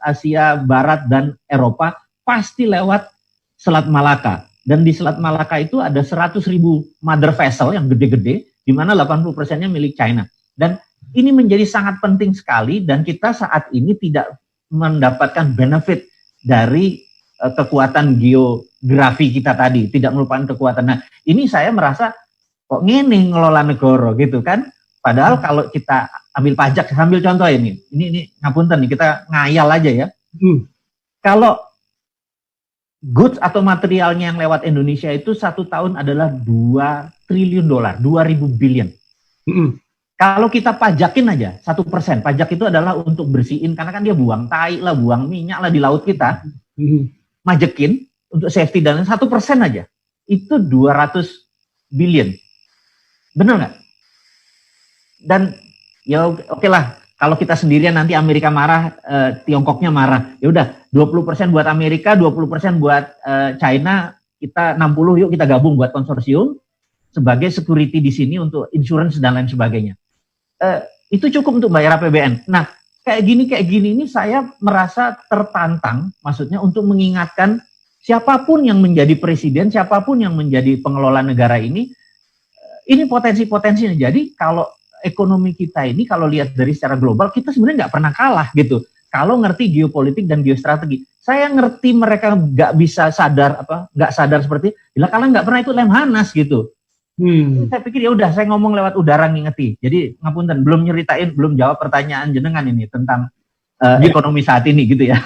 Asia Barat, dan Eropa, pasti lewat Selat Malaka. Dan di Selat Malaka itu ada 100.000 mother vessel yang gede-gede, di mana 80%-nya milik China. Dan ini menjadi sangat penting sekali, dan kita saat ini tidak mendapatkan benefit dari kekuatan geografi kita tadi, tidak merupakan kekuatan. Nah, ini saya merasa kok ngene ngelola negara gitu kan. Padahal kalau kita ambil pajak, sambil contoh ini ngapunten nih, kita ngayal aja ya. Kalau goods atau materialnya yang lewat Indonesia itu 1 tahun adalah $2 triliun, 2.000 billion. Kalau kita pajakin aja 1%, pajak itu adalah untuk bersihin, karena kan dia buang tai lah, buang minyak lah di laut kita, majekin untuk safety dan 1% aja, itu 200 billion. Benar nggak? Dan ya oke lah, kalau kita sendirian nanti Amerika marah, Tiongkoknya marah. Ya udah, 20% buat Amerika, 20% buat China, kita 60 yuk kita gabung buat konsorsium sebagai security di sini untuk insurance dan lain sebagainya. Itu cukup untuk bayar APBN. Nah, kayak gini ini saya merasa tertantang, maksudnya untuk mengingatkan siapapun yang menjadi presiden, siapapun yang menjadi pengelola negara ini potensi-potensinya. Jadi kalau ekonomi kita ini, kalau lihat dari secara global, kita sebenarnya nggak pernah kalah gitu. Kalau ngerti geopolitik dan geostrategi, saya ngerti mereka nggak sadar seperti, bila kalian nggak pernah ikut Lemhanas gitu. Saya pikir ya udah, saya ngomong lewat udara ngingeti. Jadi ngapunten, belum jawab pertanyaan jenengan ini tentang ekonomi saat ini gitu ya.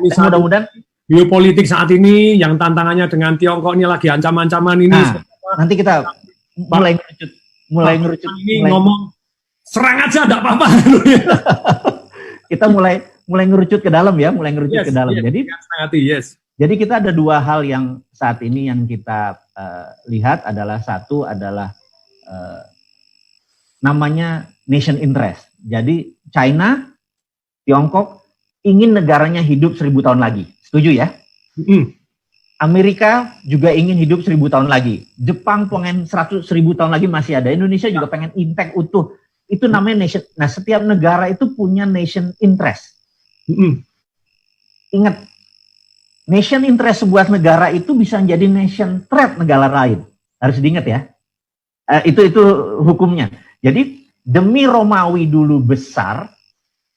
Mudah-mudahan geopolitik saat ini yang tantangannya dengan Tiongkok ini lagi ancaman-ancaman ini. Nanti kita mulai ngerucut ngomong serang aja enggak apa-apa. Kita mulai ngerucut ke dalam ya, ke dalam. Jadi kita ada 2 hal yang saat ini yang kita lihat adalah, satu adalah namanya nation interest. Jadi China, Tiongkok ingin negaranya hidup 1000 tahun lagi. Setuju ya? Amerika juga ingin hidup 1000 tahun lagi. Jepang pengen 100.000 tahun lagi masih ada. Indonesia juga pengen intact utuh. Itu namanya nation. Nah, setiap negara itu punya nation interest. Ingat, nation interest sebuah negara itu bisa menjadi nation threat negara lain. Harus diingat ya. Itu hukumnya. Jadi demi Romawi dulu besar,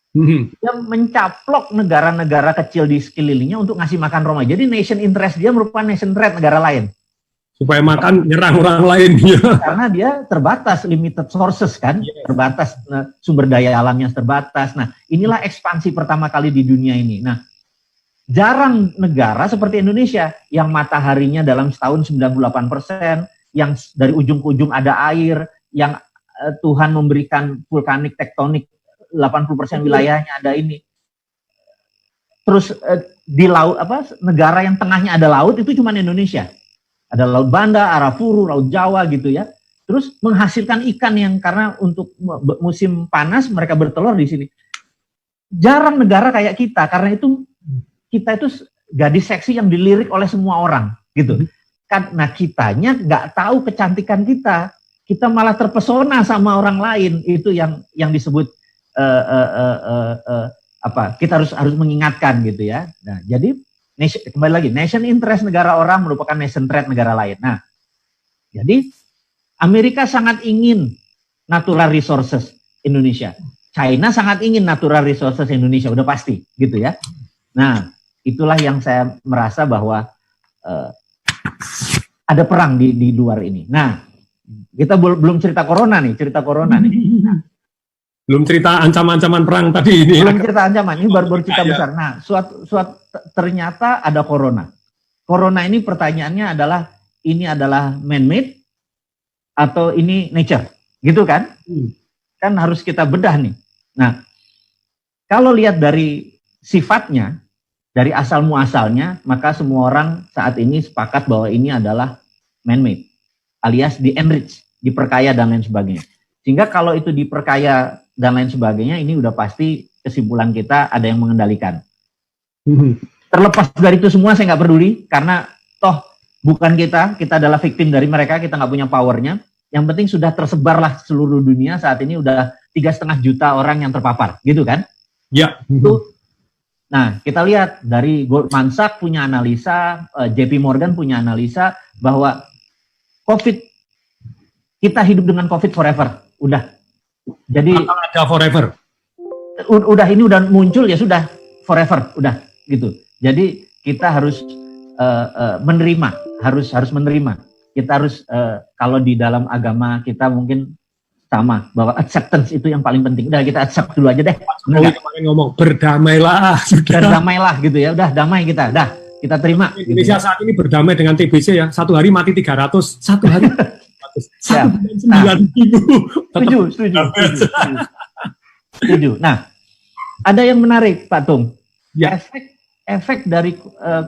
dia mencaplok negara-negara kecil di sekelilingnya untuk ngasih makan Roma. Jadi nation interest dia merupakan nation threat negara lain. Supaya makan nyerang orang lain. Karena dia terbatas, limited sources kan, terbatas, sumber daya alamnya terbatas. Nah, inilah ekspansi pertama kali di dunia ini. Nah, jarang negara seperti Indonesia yang mataharinya dalam setahun 98%, yang dari ujung ke ujung ada air, yang Tuhan memberikan vulkanik tektonik 80% wilayahnya ada ini. Terus di laut negara yang tengahnya ada laut itu cuma Indonesia. Ada Laut Banda, Arafuru, Laut Jawa gitu ya. Terus menghasilkan ikan yang karena untuk musim panas mereka bertelur di sini. Jarang negara kayak kita, karena itu kita itu gadis seksi yang dilirik oleh semua orang gitu. Nah, kitanya nggak tahu kecantikan kita. Kita malah terpesona sama orang lain. Itu yang disebut kita harus mengingatkan gitu ya. Nah, jadi kembali lagi, nation interest negara orang merupakan nation threat negara lain. Nah, jadi Amerika sangat ingin natural resources Indonesia. China sangat ingin natural resources Indonesia, udah pasti gitu ya. Nah, itulah yang saya merasa bahwa ada perang di luar ini. Nah, kita belum cerita corona nih. Belum cerita ancaman-ancaman perang tadi ini. Belum cerita ancaman, ini baru cerita besar. Nah, ternyata ada corona. Corona ini pertanyaannya adalah, ini adalah man-made atau ini nature, gitu kan? Kan harus kita bedah nih. Nah, kalau lihat dari sifatnya, dari asal muasalnya, maka semua orang saat ini sepakat bahwa ini adalah man-made, alias di-enrich, diperkaya dan lain sebagainya. Sehingga kalau itu diperkaya dan lain sebagainya, ini udah pasti kesimpulan kita ada yang mengendalikan. Terlepas dari itu semua saya nggak peduli, karena toh bukan kita adalah victim dari mereka, kita nggak punya powernya. Yang penting sudah tersebarlah seluruh dunia saat ini, udah 3,5 juta orang yang terpapar, gitu kan? Ya. Itu. Nah, kita lihat dari Goldman Sachs punya analisa, JP Morgan punya analisa bahwa COVID, kita hidup dengan COVID forever, udah. Jadi ada forever. Ini udah muncul ya sudah forever, udah gitu. Jadi kita harus menerima, harus menerima. Kita harus kalau di dalam agama kita mungkin sama bahwa acceptance itu yang paling penting. Udah kita accept dulu aja deh. Kemarin ngomong berdamailah, berdamailah gitu ya. Udah damai kita terima. Indonesia gitu. Saat ini berdamai dengan TBC ya. Satu hari mati 300, satu hari 9.000. Setuju. Nah, ada yang menarik Pak Tung. Ya. Efek dari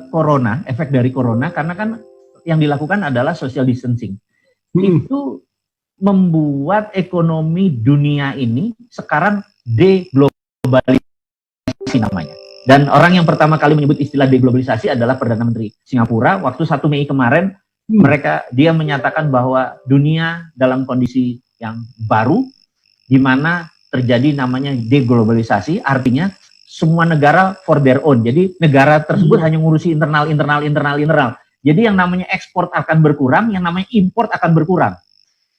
corona karena kan yang dilakukan adalah social distancing. Itu membuat ekonomi dunia ini sekarang deglobalisasi namanya. Dan orang yang pertama kali menyebut istilah deglobalisasi adalah Perdana Menteri Singapura. Waktu 1 Mei kemarin, dia menyatakan bahwa dunia dalam kondisi yang baru, di mana terjadi namanya deglobalisasi, artinya semua negara for their own. Jadi negara tersebut hanya ngurusi internal. Jadi yang namanya ekspor akan berkurang, yang namanya import akan berkurang.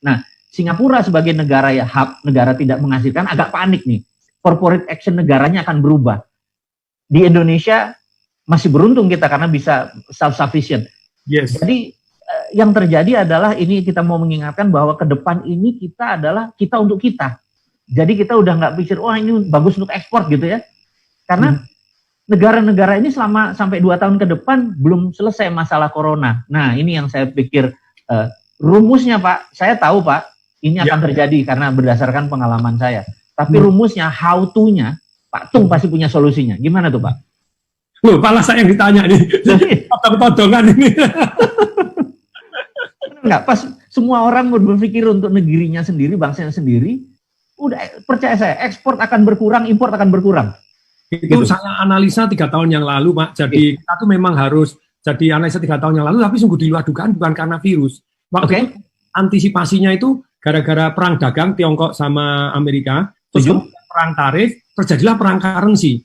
Nah, Singapura sebagai negara ya hub, negara tidak menghasilkan, agak panik nih. Corporate action negaranya akan berubah. Di Indonesia masih beruntung kita karena bisa self-sufficient. Yes. Jadi yang terjadi adalah ini kita mau mengingatkan bahwa ke depan ini kita adalah kita untuk kita. Jadi kita udah nggak pikir, wah ini bagus untuk ekspor gitu ya. Karena negara-negara ini selama sampai 2 tahun ke depan belum selesai masalah corona. Nah ini yang saya pikir rumusnya Pak, saya tahu Pak, ini akan terjadi karena berdasarkan pengalaman saya. Tapi rumusnya, how to-nya, Pak Tung pasti punya solusinya. Gimana tuh Pak? Loh, malah saya yang ditanya nih. Potong-potongan ini. Enggak, pas semua orang berpikir untuk negerinya sendiri, bangsanya sendiri, udah percaya saya, ekspor akan berkurang, import akan berkurang. Itu saya analisa 3 tahun yang lalu, Pak. Jadi kita tuh memang harus jadi analisa 3 tahun yang lalu, tapi sungguh di luar dugaan bukan karena virus. Waktu itu antisipasinya itu gara-gara perang dagang Tiongkok sama Amerika, terus perang tarif, terjadilah perang currency.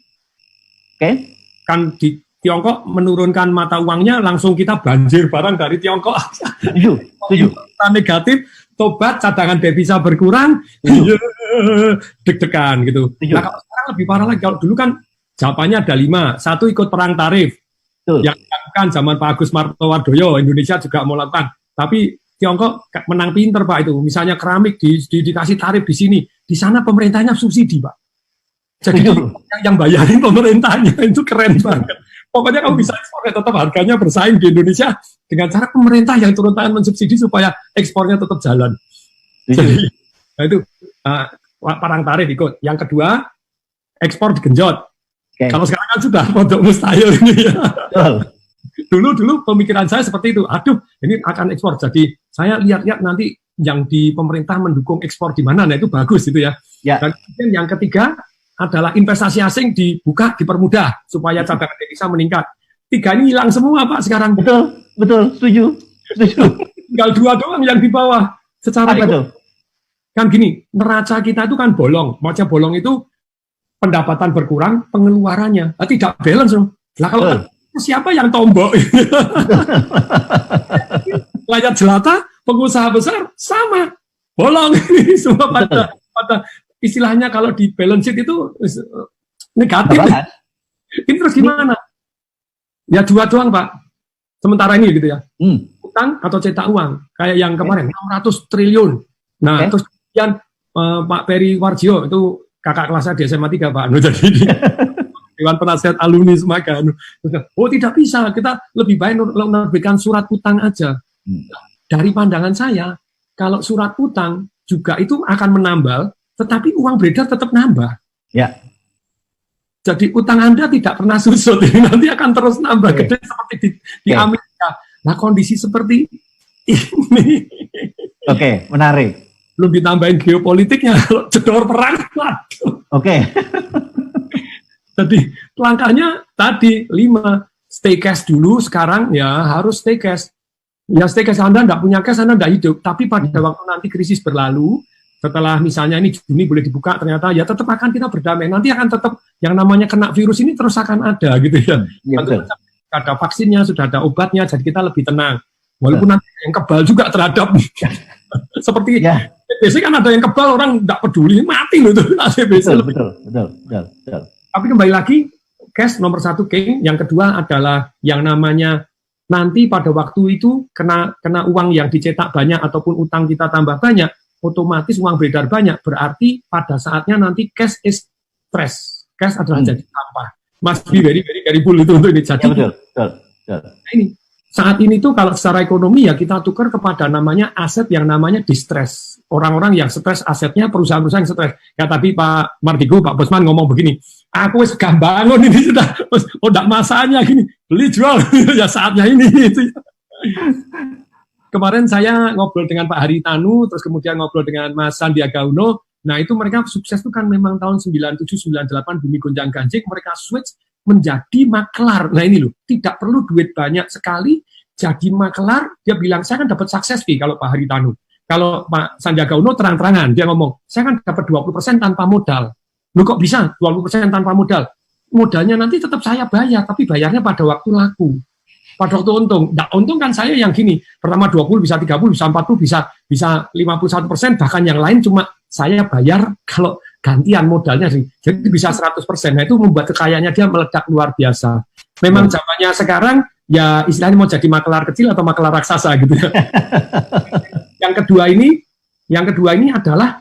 Kan di Tiongkok menurunkan mata uangnya, langsung kita banjir barang dari Tiongkok. Setuju. Negatif, tobat, cadangan devisa berkurang, deg-degan gitu. Nah kalau sekarang lebih parah lagi, kalau dulu kan jawabannya ada 5, 1 ikut perang tarif, yang dilakukan zaman Pak Agus Martowardoyo, Indonesia juga mau lakukan, tapi Tiongkok menang pinter Pak itu, misalnya keramik dikasih tarif di sini, di sana pemerintahnya subsidi Pak. Jadi yang bayarin pemerintahnya, itu keren banget. Pokoknya kamu bisa ekspornya tetap harganya bersaing di Indonesia dengan cara pemerintah yang turun tangan mensubsidi supaya ekspornya tetap jalan. Jadi, nah itu perang tarif ikut. Yang kedua, ekspor digenjot. Kalau sekarang kan sudah pondok mustahil ini ya. Dulu pemikiran saya seperti itu. Aduh, ini akan ekspor. Jadi saya lihat-lihat nanti yang di pemerintah mendukung ekspor di mana, nah itu bagus itu ya. Dan kemudian yang ketiga adalah investasi asing dibuka, dipermudah supaya cadangan devisa meningkat. 3 ini hilang semua Pak sekarang. Betul, setuju. Tinggal 2 doang yang di bawah. Secara kan gini, neraca kita itu kan bolong. Maksudnya bolong itu pendapatan berkurang, pengeluarannya tidak balance loh. Lah kalau siapa yang tombok? Layar jelata, pengusaha besar sama bolong ini semua pada istilahnya kalau di balance sheet itu negatif. Ini terus gimana? Ya 2 doang Pak. Sementara ini gitu ya. Utang atau cetak uang kayak yang kemarin 600 triliun. Nah, terus kemudian Pak Peri Warjio itu kakak kelas saya di SMA 3 Pak. Jadi Dewan Penasihat Alumni Semakan. Oh tidak bisa, kita lebih baik menerbitkan surat utang aja. Dari pandangan saya, kalau surat utang juga itu akan menambal, tetapi uang beredar tetap nambah. Ya. Jadi utang Anda tidak pernah susut, nanti akan terus nambah gede seperti di Amerika. Nah kondisi seperti ini. Menarik. Belum ditambahin geopolitiknya, kalau jedor perang. Jadi langkahnya tadi 5, stay cash dulu, sekarang ya harus stay cash. Ya stay cash, Anda tidak punya cash, Anda tidak hidup. Tapi pada waktu nanti krisis berlalu, setelah misalnya ini Juni boleh dibuka, ternyata ya tetap akan kita berdamai. Nanti akan tetap yang namanya kena virus ini terus akan ada gitu ya. Ya, betul. Ada vaksinnya, sudah ada obatnya, jadi kita lebih tenang. Walaupun nanti yang kebal juga terhadap seperti Ya. TBC kan ada yang kebal, orang nggak peduli, mati loh itu TBC. Betul. Tapi kembali lagi, cash nomor 1 King, yang kedua adalah yang namanya nanti pada waktu itu kena uang yang dicetak banyak ataupun utang kita tambah banyak, otomatis uang beredar banyak, berarti pada saatnya nanti cash is stress. Cash adalah jadi sampah. Must be very full itu untuk ini. Jadi, betul. Nah ini, saat ini tuh kalau secara ekonomi ya kita tukar kepada namanya aset yang namanya distress. Orang-orang yang stres asetnya, perusahaan-perusahaan yang stres. Ya tapi Pak Mardigo, Pak Bosman ngomong begini, aku wis gak bangun ini sudah, enggak masanya gini, beli jual, ya saatnya ini. Gitu. Kemarin saya ngobrol dengan Pak Haritanu, terus kemudian ngobrol dengan Mas Sandiaga Uno. Nah itu mereka sukses itu kan memang tahun 97-98 bumi gonjang ganjing, mereka switch menjadi maklar. Nah ini loh, tidak perlu duit banyak sekali, jadi maklar. Dia bilang saya kan dapat sukses fee kalau Pak Haritanu. Kalau Pak Sandiaga Uno terang-terangan, dia ngomong, saya kan dapat 20% tanpa modal. Loh kok bisa 20% tanpa modal? Modalnya nanti tetap saya bayar, tapi bayarnya pada waktu laku. Pada waktu untung. Nah, untung kan saya yang gini, pertama 20, bisa 30, bisa 40, bisa 51%, bahkan yang lain cuma saya bayar kalau gantian modalnya sih. Jadi bisa 100%. Nah, itu membuat kekayaannya dia meledak luar biasa. Memang zamannya sekarang, ya istilahnya mau jadi maklar kecil atau maklar raksasa gitu ya. Yang kedua ini adalah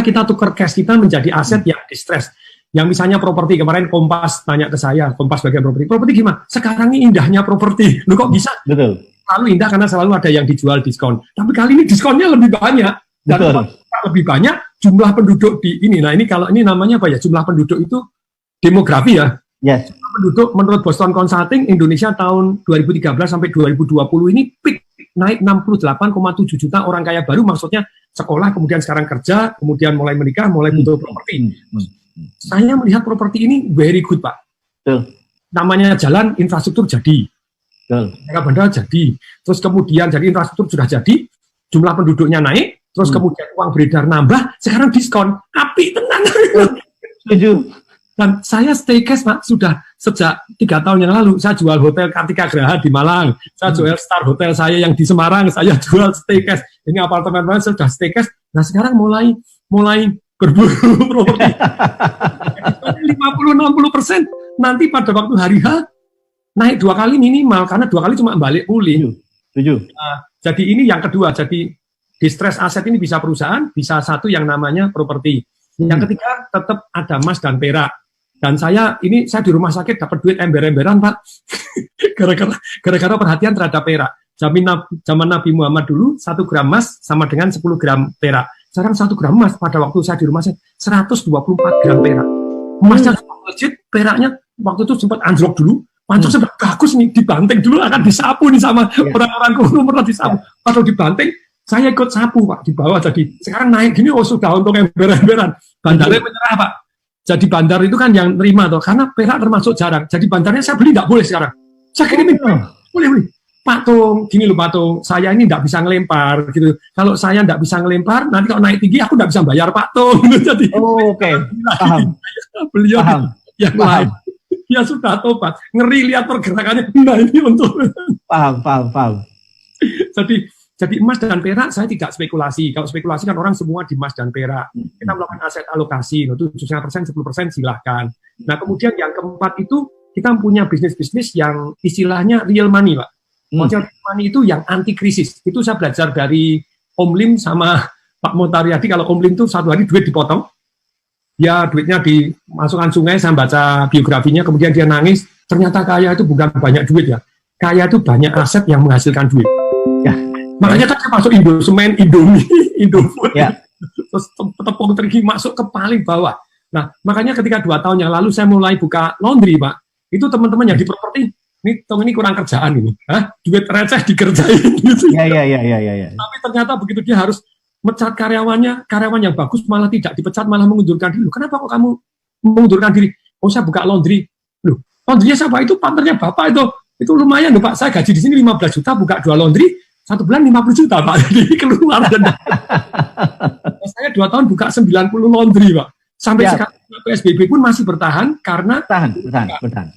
kita tukar cash kita menjadi aset yang distress. Yang misalnya properti, kemarin Kompas tanya ke saya, Kompas bagian properti gimana? Sekarang ini indahnya properti. Lu kok bisa? Betul. Selalu indah karena selalu ada yang dijual diskon. Tapi kali ini diskonnya lebih banyak. Dan lebih banyak jumlah penduduk di ini. Nah ini kalau ini namanya apa ya? Jumlah penduduk itu demografi ya. Yes. Jumlah penduduk menurut Boston Consulting, Indonesia tahun 2013 sampai 2020 ini peak naik 68,7 juta orang kaya baru, maksudnya sekolah, kemudian sekarang kerja, kemudian mulai menikah, mulai butuh properti. Saya melihat properti ini very good, Pak. Namanya jalan, infrastruktur jadi. Bandara jadi. Terus kemudian jadi infrastruktur sudah jadi, jumlah penduduknya naik, terus kemudian uang beredar nambah, sekarang diskon. Apik tenan. Setuju. Dan saya stay cash, Pak, sudah sejak 3 tahun yang lalu. Saya jual hotel Kartika Graha di Malang. Saya jual Star Hotel saya yang di Semarang. Saya jual stay cash. Ini apartemen sudah stay cash. Nah sekarang mulai berburu properti. 50-60%. Nanti pada waktu hari H naik 2 kali minimal, karena 2 kali cuma balik pulih. Setuju. Nah, jadi ini yang kedua. Jadi distress aset ini bisa perusahaan, bisa satu yang namanya properti. Yang ketiga tetap ada emas dan perak. Dan saya di rumah sakit dapat duit ember-emberan, Pak. gara-gara perhatian terhadap perak. Zaman Nabi Muhammad dulu 1 gram emas sama dengan 10 gram perak. Sekarang 1 gram emas pada waktu saya di rumah sakit 124 gram perak. Emasnya legit, peraknya waktu itu sempat anjlok dulu. Pancok sudah bagus nih, dibanting dulu akan disapu nih sama orang-orang kuno, pernah disapu. Kalau dibanting, saya ikut sapu, Pak, di bawah tadi. Sekarang naik gini, sudah untuk ember-emberan. Bandarnya menyerah, Pak. Jadi bandar itu kan yang nerima tuh, karena perak termasuk jarang. Jadi bandarnya saya beli nggak boleh sekarang. Saya kirimin, boleh. Pak Tung, gini loh Pak Tung, saya ini nggak bisa ngelempar gitu. Kalau saya nggak bisa ngelempar, nanti kalau naik tinggi aku nggak bisa bayar Pak Tung. Jadi, oke. Paham. Beliau yang lain. Ya sudah tobat, ngeri lihat pergerakannya. Nah ini untuk paham. Jadi emas dan perak saya tidak spekulasi. Kalau spekulasi kan orang semua di emas dan perak. Kita melakukan aset alokasi, itu 7,5%, 10% silahkan. Nah kemudian yang keempat itu kita punya bisnis-bisnis yang istilahnya real money, Pak. Real money itu yang anti krisis. Itu saya belajar dari Om Lim sama Pak Motaryadi. Kalau Om Lim itu satu hari duit dipotong, ya duitnya dimasukkan sungai. Saya baca biografinya, kemudian dia nangis. Ternyata kaya itu bukan banyak duit ya. Kaya itu banyak aset yang menghasilkan duit. Ya. Makanya kan saya masuk Indosemen, Indomie, Indofood, terus tepung terigu masuk ke paling bawah. Nah, makanya ketika 2 tahun yang lalu saya mulai buka laundry, Pak, itu teman-teman yang di properti, ini kurang kerjaan ini, duit receh dikerjain gitu. Ya. Tapi ternyata begitu dia harus mecat karyawan yang bagus malah tidak dipecat, malah mengundurkan diri. Kenapa kok kamu mengundurkan diri? Oh, saya buka laundry. Loh, laundrynya siapa? Itu partnernya Bapak itu lumayan loh Pak. Saya gaji di sini 15 juta, buka 2 laundry. 1 bulan 50 juta Pak, jadi keluar. Dan saya 2 tahun buka 90 laundry Pak, sampai sekarang PSBB pun masih bertahan karena bertahan.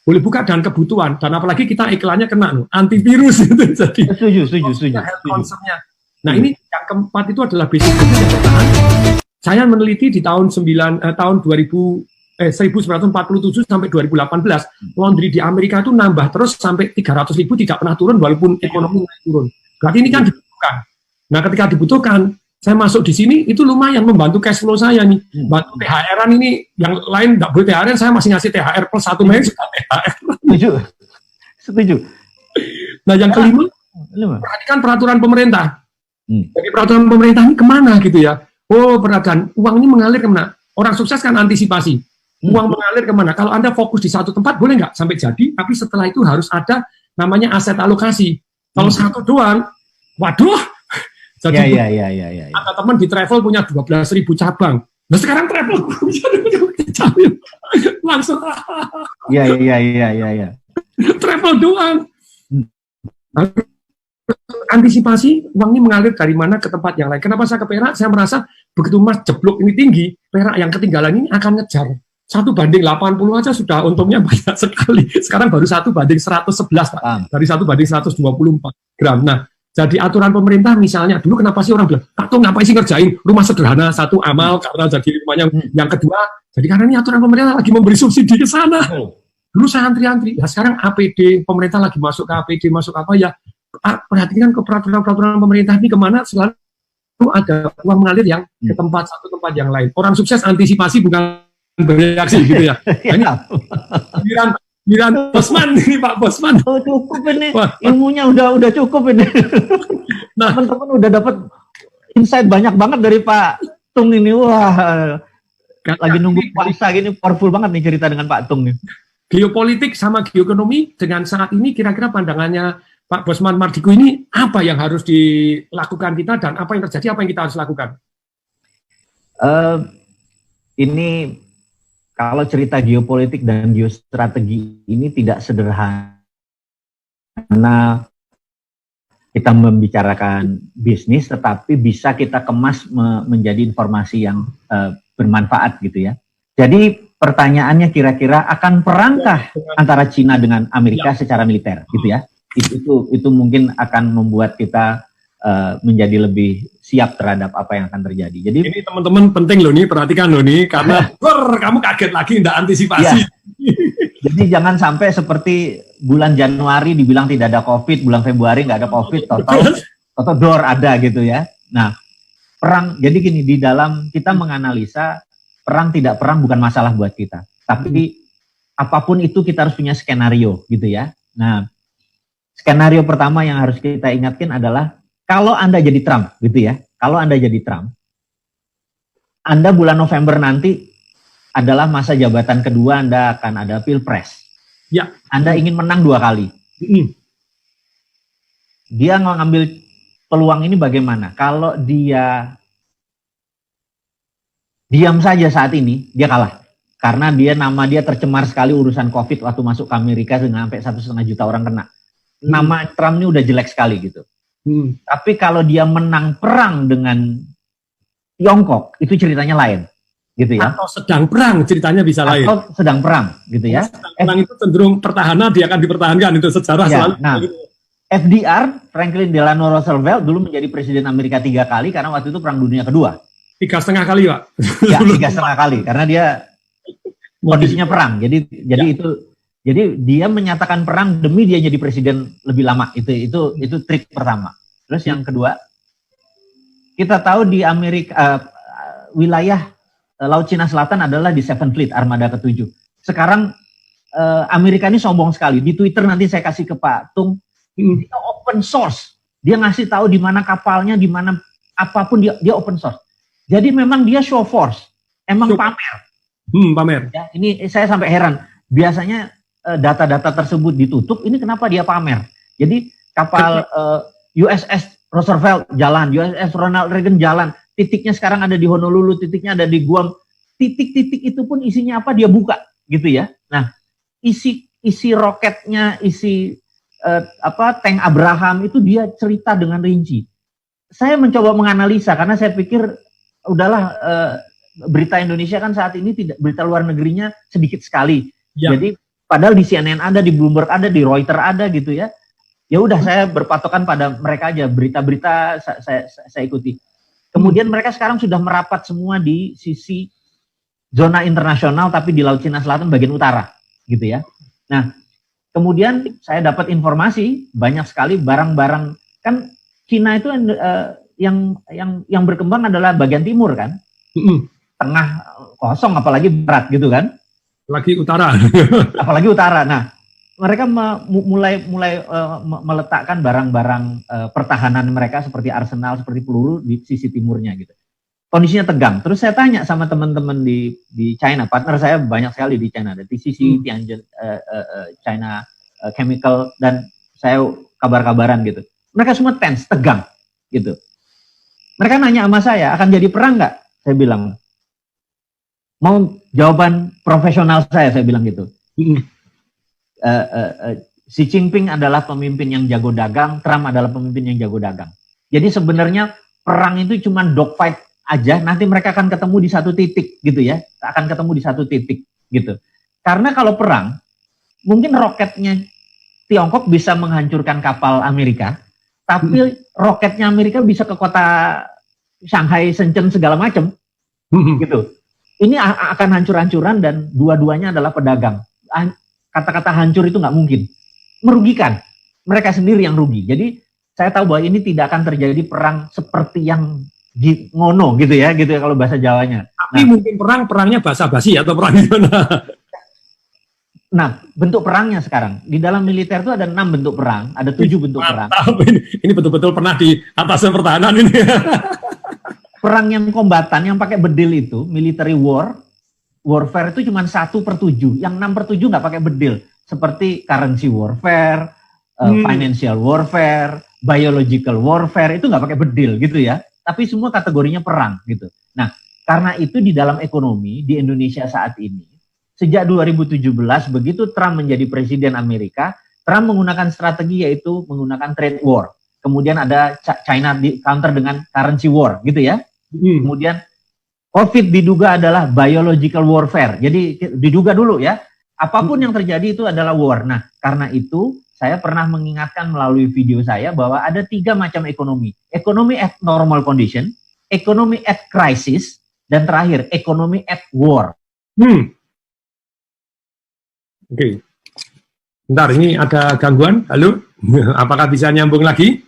Boleh buka dan kebutuhan, dan apalagi kita iklannya kena antivirus itu. Jadi setuju. Nah ini yang keempat itu adalah basic business yang bertahan. Saya meneliti di tahun 1947 sampai 2018, laundry di Amerika itu nambah terus sampai 300.000, tidak pernah turun walaupun ekonomi naik turun. Berarti ini kan dibutuhkan. Nah, ketika dibutuhkan, saya masuk di sini itu lumayan membantu cash flow saya nih. Bantu THR-an ini, yang lain nggak boleh THR, saya masih ngasih THR plus 1 Mei sudah THR. Setuju. Nah, yang kelima, perhatikan peraturan pemerintah. Jadi peraturan pemerintah ini kemana gitu ya? Oh, perhatikan, uang ini mengalir kemana? Orang sukses kan antisipasi. Uang mengalir kemana? Kalau Anda fokus di satu tempat, boleh nggak sampai jadi, tapi setelah itu harus ada namanya aset alokasi. Kalau satu doang, waduh, jadi ada teman di travel punya 12.000 cabang. Nah sekarang travel langsung. Iya. Travel doang. Antisipasi uang ini mengalir dari mana ke tempat yang lain. Kenapa saya ke Perak? Saya merasa begitu Mas jeblok ini tinggi, Perak yang ketinggalan ini akan ngejar. 1:80 aja sudah untungnya banyak sekali. Sekarang baru 1:111 Pak. Dari 1:124 gram. Nah, jadi aturan pemerintah misalnya, dulu kenapa sih orang bilang, Pak Tung ngapain sih ngerjain rumah sederhana, satu amal, karena jadi rumahnya yang kedua. Jadi karena ini aturan pemerintah lagi memberi subsidi ke sana. Dulu saya antri-antri. Nah, sekarang APD, pemerintah lagi masuk ke APD, masuk apa ya. Perhatikan ke peraturan pemerintah ini kemana, selalu ada uang mengalir yang ke tempat satu tempat yang lain. Orang sukses antisipasi bukan bereaksi gitu ya. Nah, ini giliran Bosman ini Pak Bosman. Oh cukup ini, ilmunya udah cukup ini. Nah, teman-teman udah dapat insight banyak banget dari Pak Tung ini. Wah, lagi nunggu puasa gini, powerful banget nih cerita dengan Pak Tung nih. Geopolitik sama geoekonomi dengan saat ini kira-kira pandangannya Pak Bosman Mardigu ini apa yang harus dilakukan kita dan apa yang terjadi, apa yang kita harus lakukan? Ini kalau cerita geopolitik dan geostrategi ini tidak sederhana. Karena kita membicarakan bisnis, tetapi bisa kita kemas menjadi informasi yang bermanfaat gitu ya. Jadi pertanyaannya kira-kira akan perangkah antara Cina dengan Amerika secara militer gitu ya? Itu mungkin akan membuat kita menjadi lebih siap terhadap apa yang akan terjadi. Jadi ini teman-teman penting loh nih, perhatikan loh nih, karena kamu kaget lagi tidak antisipasi. Ya. Jadi jangan sampai seperti bulan Januari dibilang tidak ada COVID, bulan Februari nggak ada COVID, atau dor ada gitu ya. Nah, perang, jadi gini, di dalam kita menganalisa perang tidak perang bukan masalah buat kita, tapi apapun itu kita harus punya skenario gitu ya. Nah, skenario pertama yang harus kita ingatkan adalah kalau Anda jadi Trump, gitu ya. Kalau Anda jadi Trump, Anda bulan November nanti adalah masa jabatan kedua, Anda akan ada pilpres. Ya. Anda ingin menang 2 kali. Dia ngambil peluang ini bagaimana? Kalau dia diam saja saat ini, dia kalah. Karena nama dia tercemar sekali urusan COVID waktu masuk ke Amerika dengan sampai 1,5 juta orang kena. Nama Trump ini udah jelek sekali gitu. Tapi kalau dia menang perang dengan Tiongkok, itu ceritanya lain, gitu ya. Atau sedang perang, ceritanya bisa lain. Atau sedang perang, gitu ya. Sedang perang itu cenderung pertahanan, dia akan dipertahankan, itu sejarah ya, selalu. Nah, FDR, Franklin Delano Roosevelt, dulu menjadi presiden Amerika 3 kali, karena waktu itu Perang Dunia Kedua. 3,5 kali, Pak. Ya, 3,5 kali, karena dia kondisinya perang. Jadi dia menyatakan perang demi dia jadi presiden lebih lama. Itu trik pertama. Terus yang kedua, kita tahu di Amerika wilayah Laut Cina Selatan adalah di Seventh Fleet, armada ke-7. Sekarang Amerika ini sombong sekali. Di Twitter nanti saya kasih ke Pak Tung, dia open source. Dia ngasih tahu di mana kapalnya, di mana apapun dia open source. Jadi memang dia show force, emang pamer. Pamer. Ya, ini saya sampai heran. Biasanya data-data tersebut ditutup, ini kenapa dia pamer? Jadi kapal USS Roosevelt jalan, USS Ronald Reagan jalan, titiknya sekarang ada di Honolulu, titiknya ada di Guam, titik-titik itu pun isinya apa dia buka, gitu ya. Nah, isi roketnya, isi tank Abraham itu dia cerita dengan rinci. Saya mencoba menganalisa karena saya pikir udahlah, berita Indonesia kan saat ini tidak, berita luar negerinya sedikit sekali. Ya. Jadi padahal di CNN ada, di Bloomberg ada, di Reuters ada gitu ya. Ya udah, saya berpatokan pada mereka aja, berita-berita saya ikuti. Kemudian mereka sekarang sudah merapat semua di sisi zona internasional tapi di Laut Cina Selatan bagian utara gitu ya. Nah, kemudian saya dapat informasi banyak sekali barang-barang, kan Cina itu yang berkembang adalah bagian timur kan, tengah kosong apalagi barat gitu kan, apalagi utara. Nah, mereka mulai meletakkan barang-barang pertahanan mereka seperti arsenal, seperti peluru di sisi timurnya gitu. Kondisinya tegang. Terus saya tanya sama teman-teman di China, partner saya banyak sekali di China, ada TCC, Tianjin, China Chemical, dan saya kabar-kabaran gitu. Mereka semua tense, tegang gitu. Mereka nanya sama saya, akan jadi perang nggak? Saya bilang, mau jawaban profesional saya bilang gitu. Xi Jinping adalah pemimpin yang jago dagang, Trump adalah pemimpin yang jago dagang. Jadi sebenarnya perang itu cuma dogfight aja, nanti mereka akan ketemu di satu titik gitu ya, akan ketemu di satu titik gitu. Karena kalau perang, mungkin roketnya Tiongkok bisa menghancurkan kapal Amerika, tapi roketnya Amerika bisa ke kota Shanghai, Shenzhen segala macam, gitu. Ini akan hancur-hancuran dan dua-duanya adalah pedagang. Kata-kata hancur itu nggak mungkin, merugikan. Mereka sendiri yang rugi. Jadi saya tahu bahwa ini tidak akan terjadi perang seperti yang ngono gitu ya kalau bahasa Jawanya. Tapi mungkin perangnya basa-basi atau perang gimana? Nah, bentuk perangnya sekarang di dalam militer itu ada 6 bentuk perang, ada 7 bentuk perang. Ini betul-betul pernah di atasnya pertahanan ini. Perang yang kombatan yang pakai bedil itu military warfare itu cuma 1/7, yang 6/7 nggak pakai bedil, seperti currency warfare, financial warfare, biological warfare, itu nggak pakai bedil gitu ya. Tapi semua kategorinya perang gitu. Nah, karena itu di dalam ekonomi di Indonesia saat ini, sejak 2017 begitu Trump menjadi presiden Amerika, Trump menggunakan strategi yaitu menggunakan trade war. Kemudian ada China di counter dengan currency war gitu ya. Kemudian COVID diduga adalah biological warfare. Jadi diduga dulu ya, apapun yang terjadi itu adalah war. Nah, karena itu saya pernah mengingatkan melalui video saya bahwa ada 3 macam ekonomi. Ekonomi at normal condition, ekonomi at crisis, dan terakhir ekonomi at war. Oke. Bentar, ini ada gangguan. Halo, apakah bisa nyambung lagi?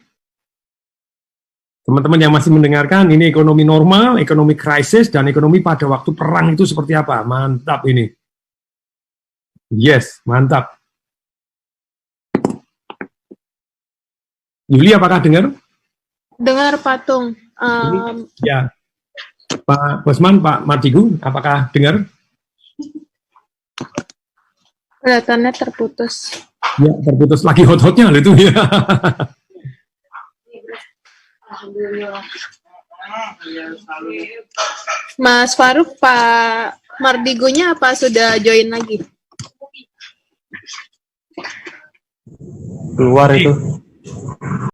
Teman-teman yang masih mendengarkan, ini ekonomi normal, ekonomi krisis, dan ekonomi pada waktu perang itu seperti apa? Mantap ini. Yes, mantap. Yuli, apakah dengar? Dengar, Patung. Ya. Pak Bosman, Pak Mardigu, apakah dengar? Kelihatannya terputus. Ya, terputus lagi hot-hotnya itu ya. Mas Faruk, Pak Mardigunya apa sudah join lagi? Keluar itu.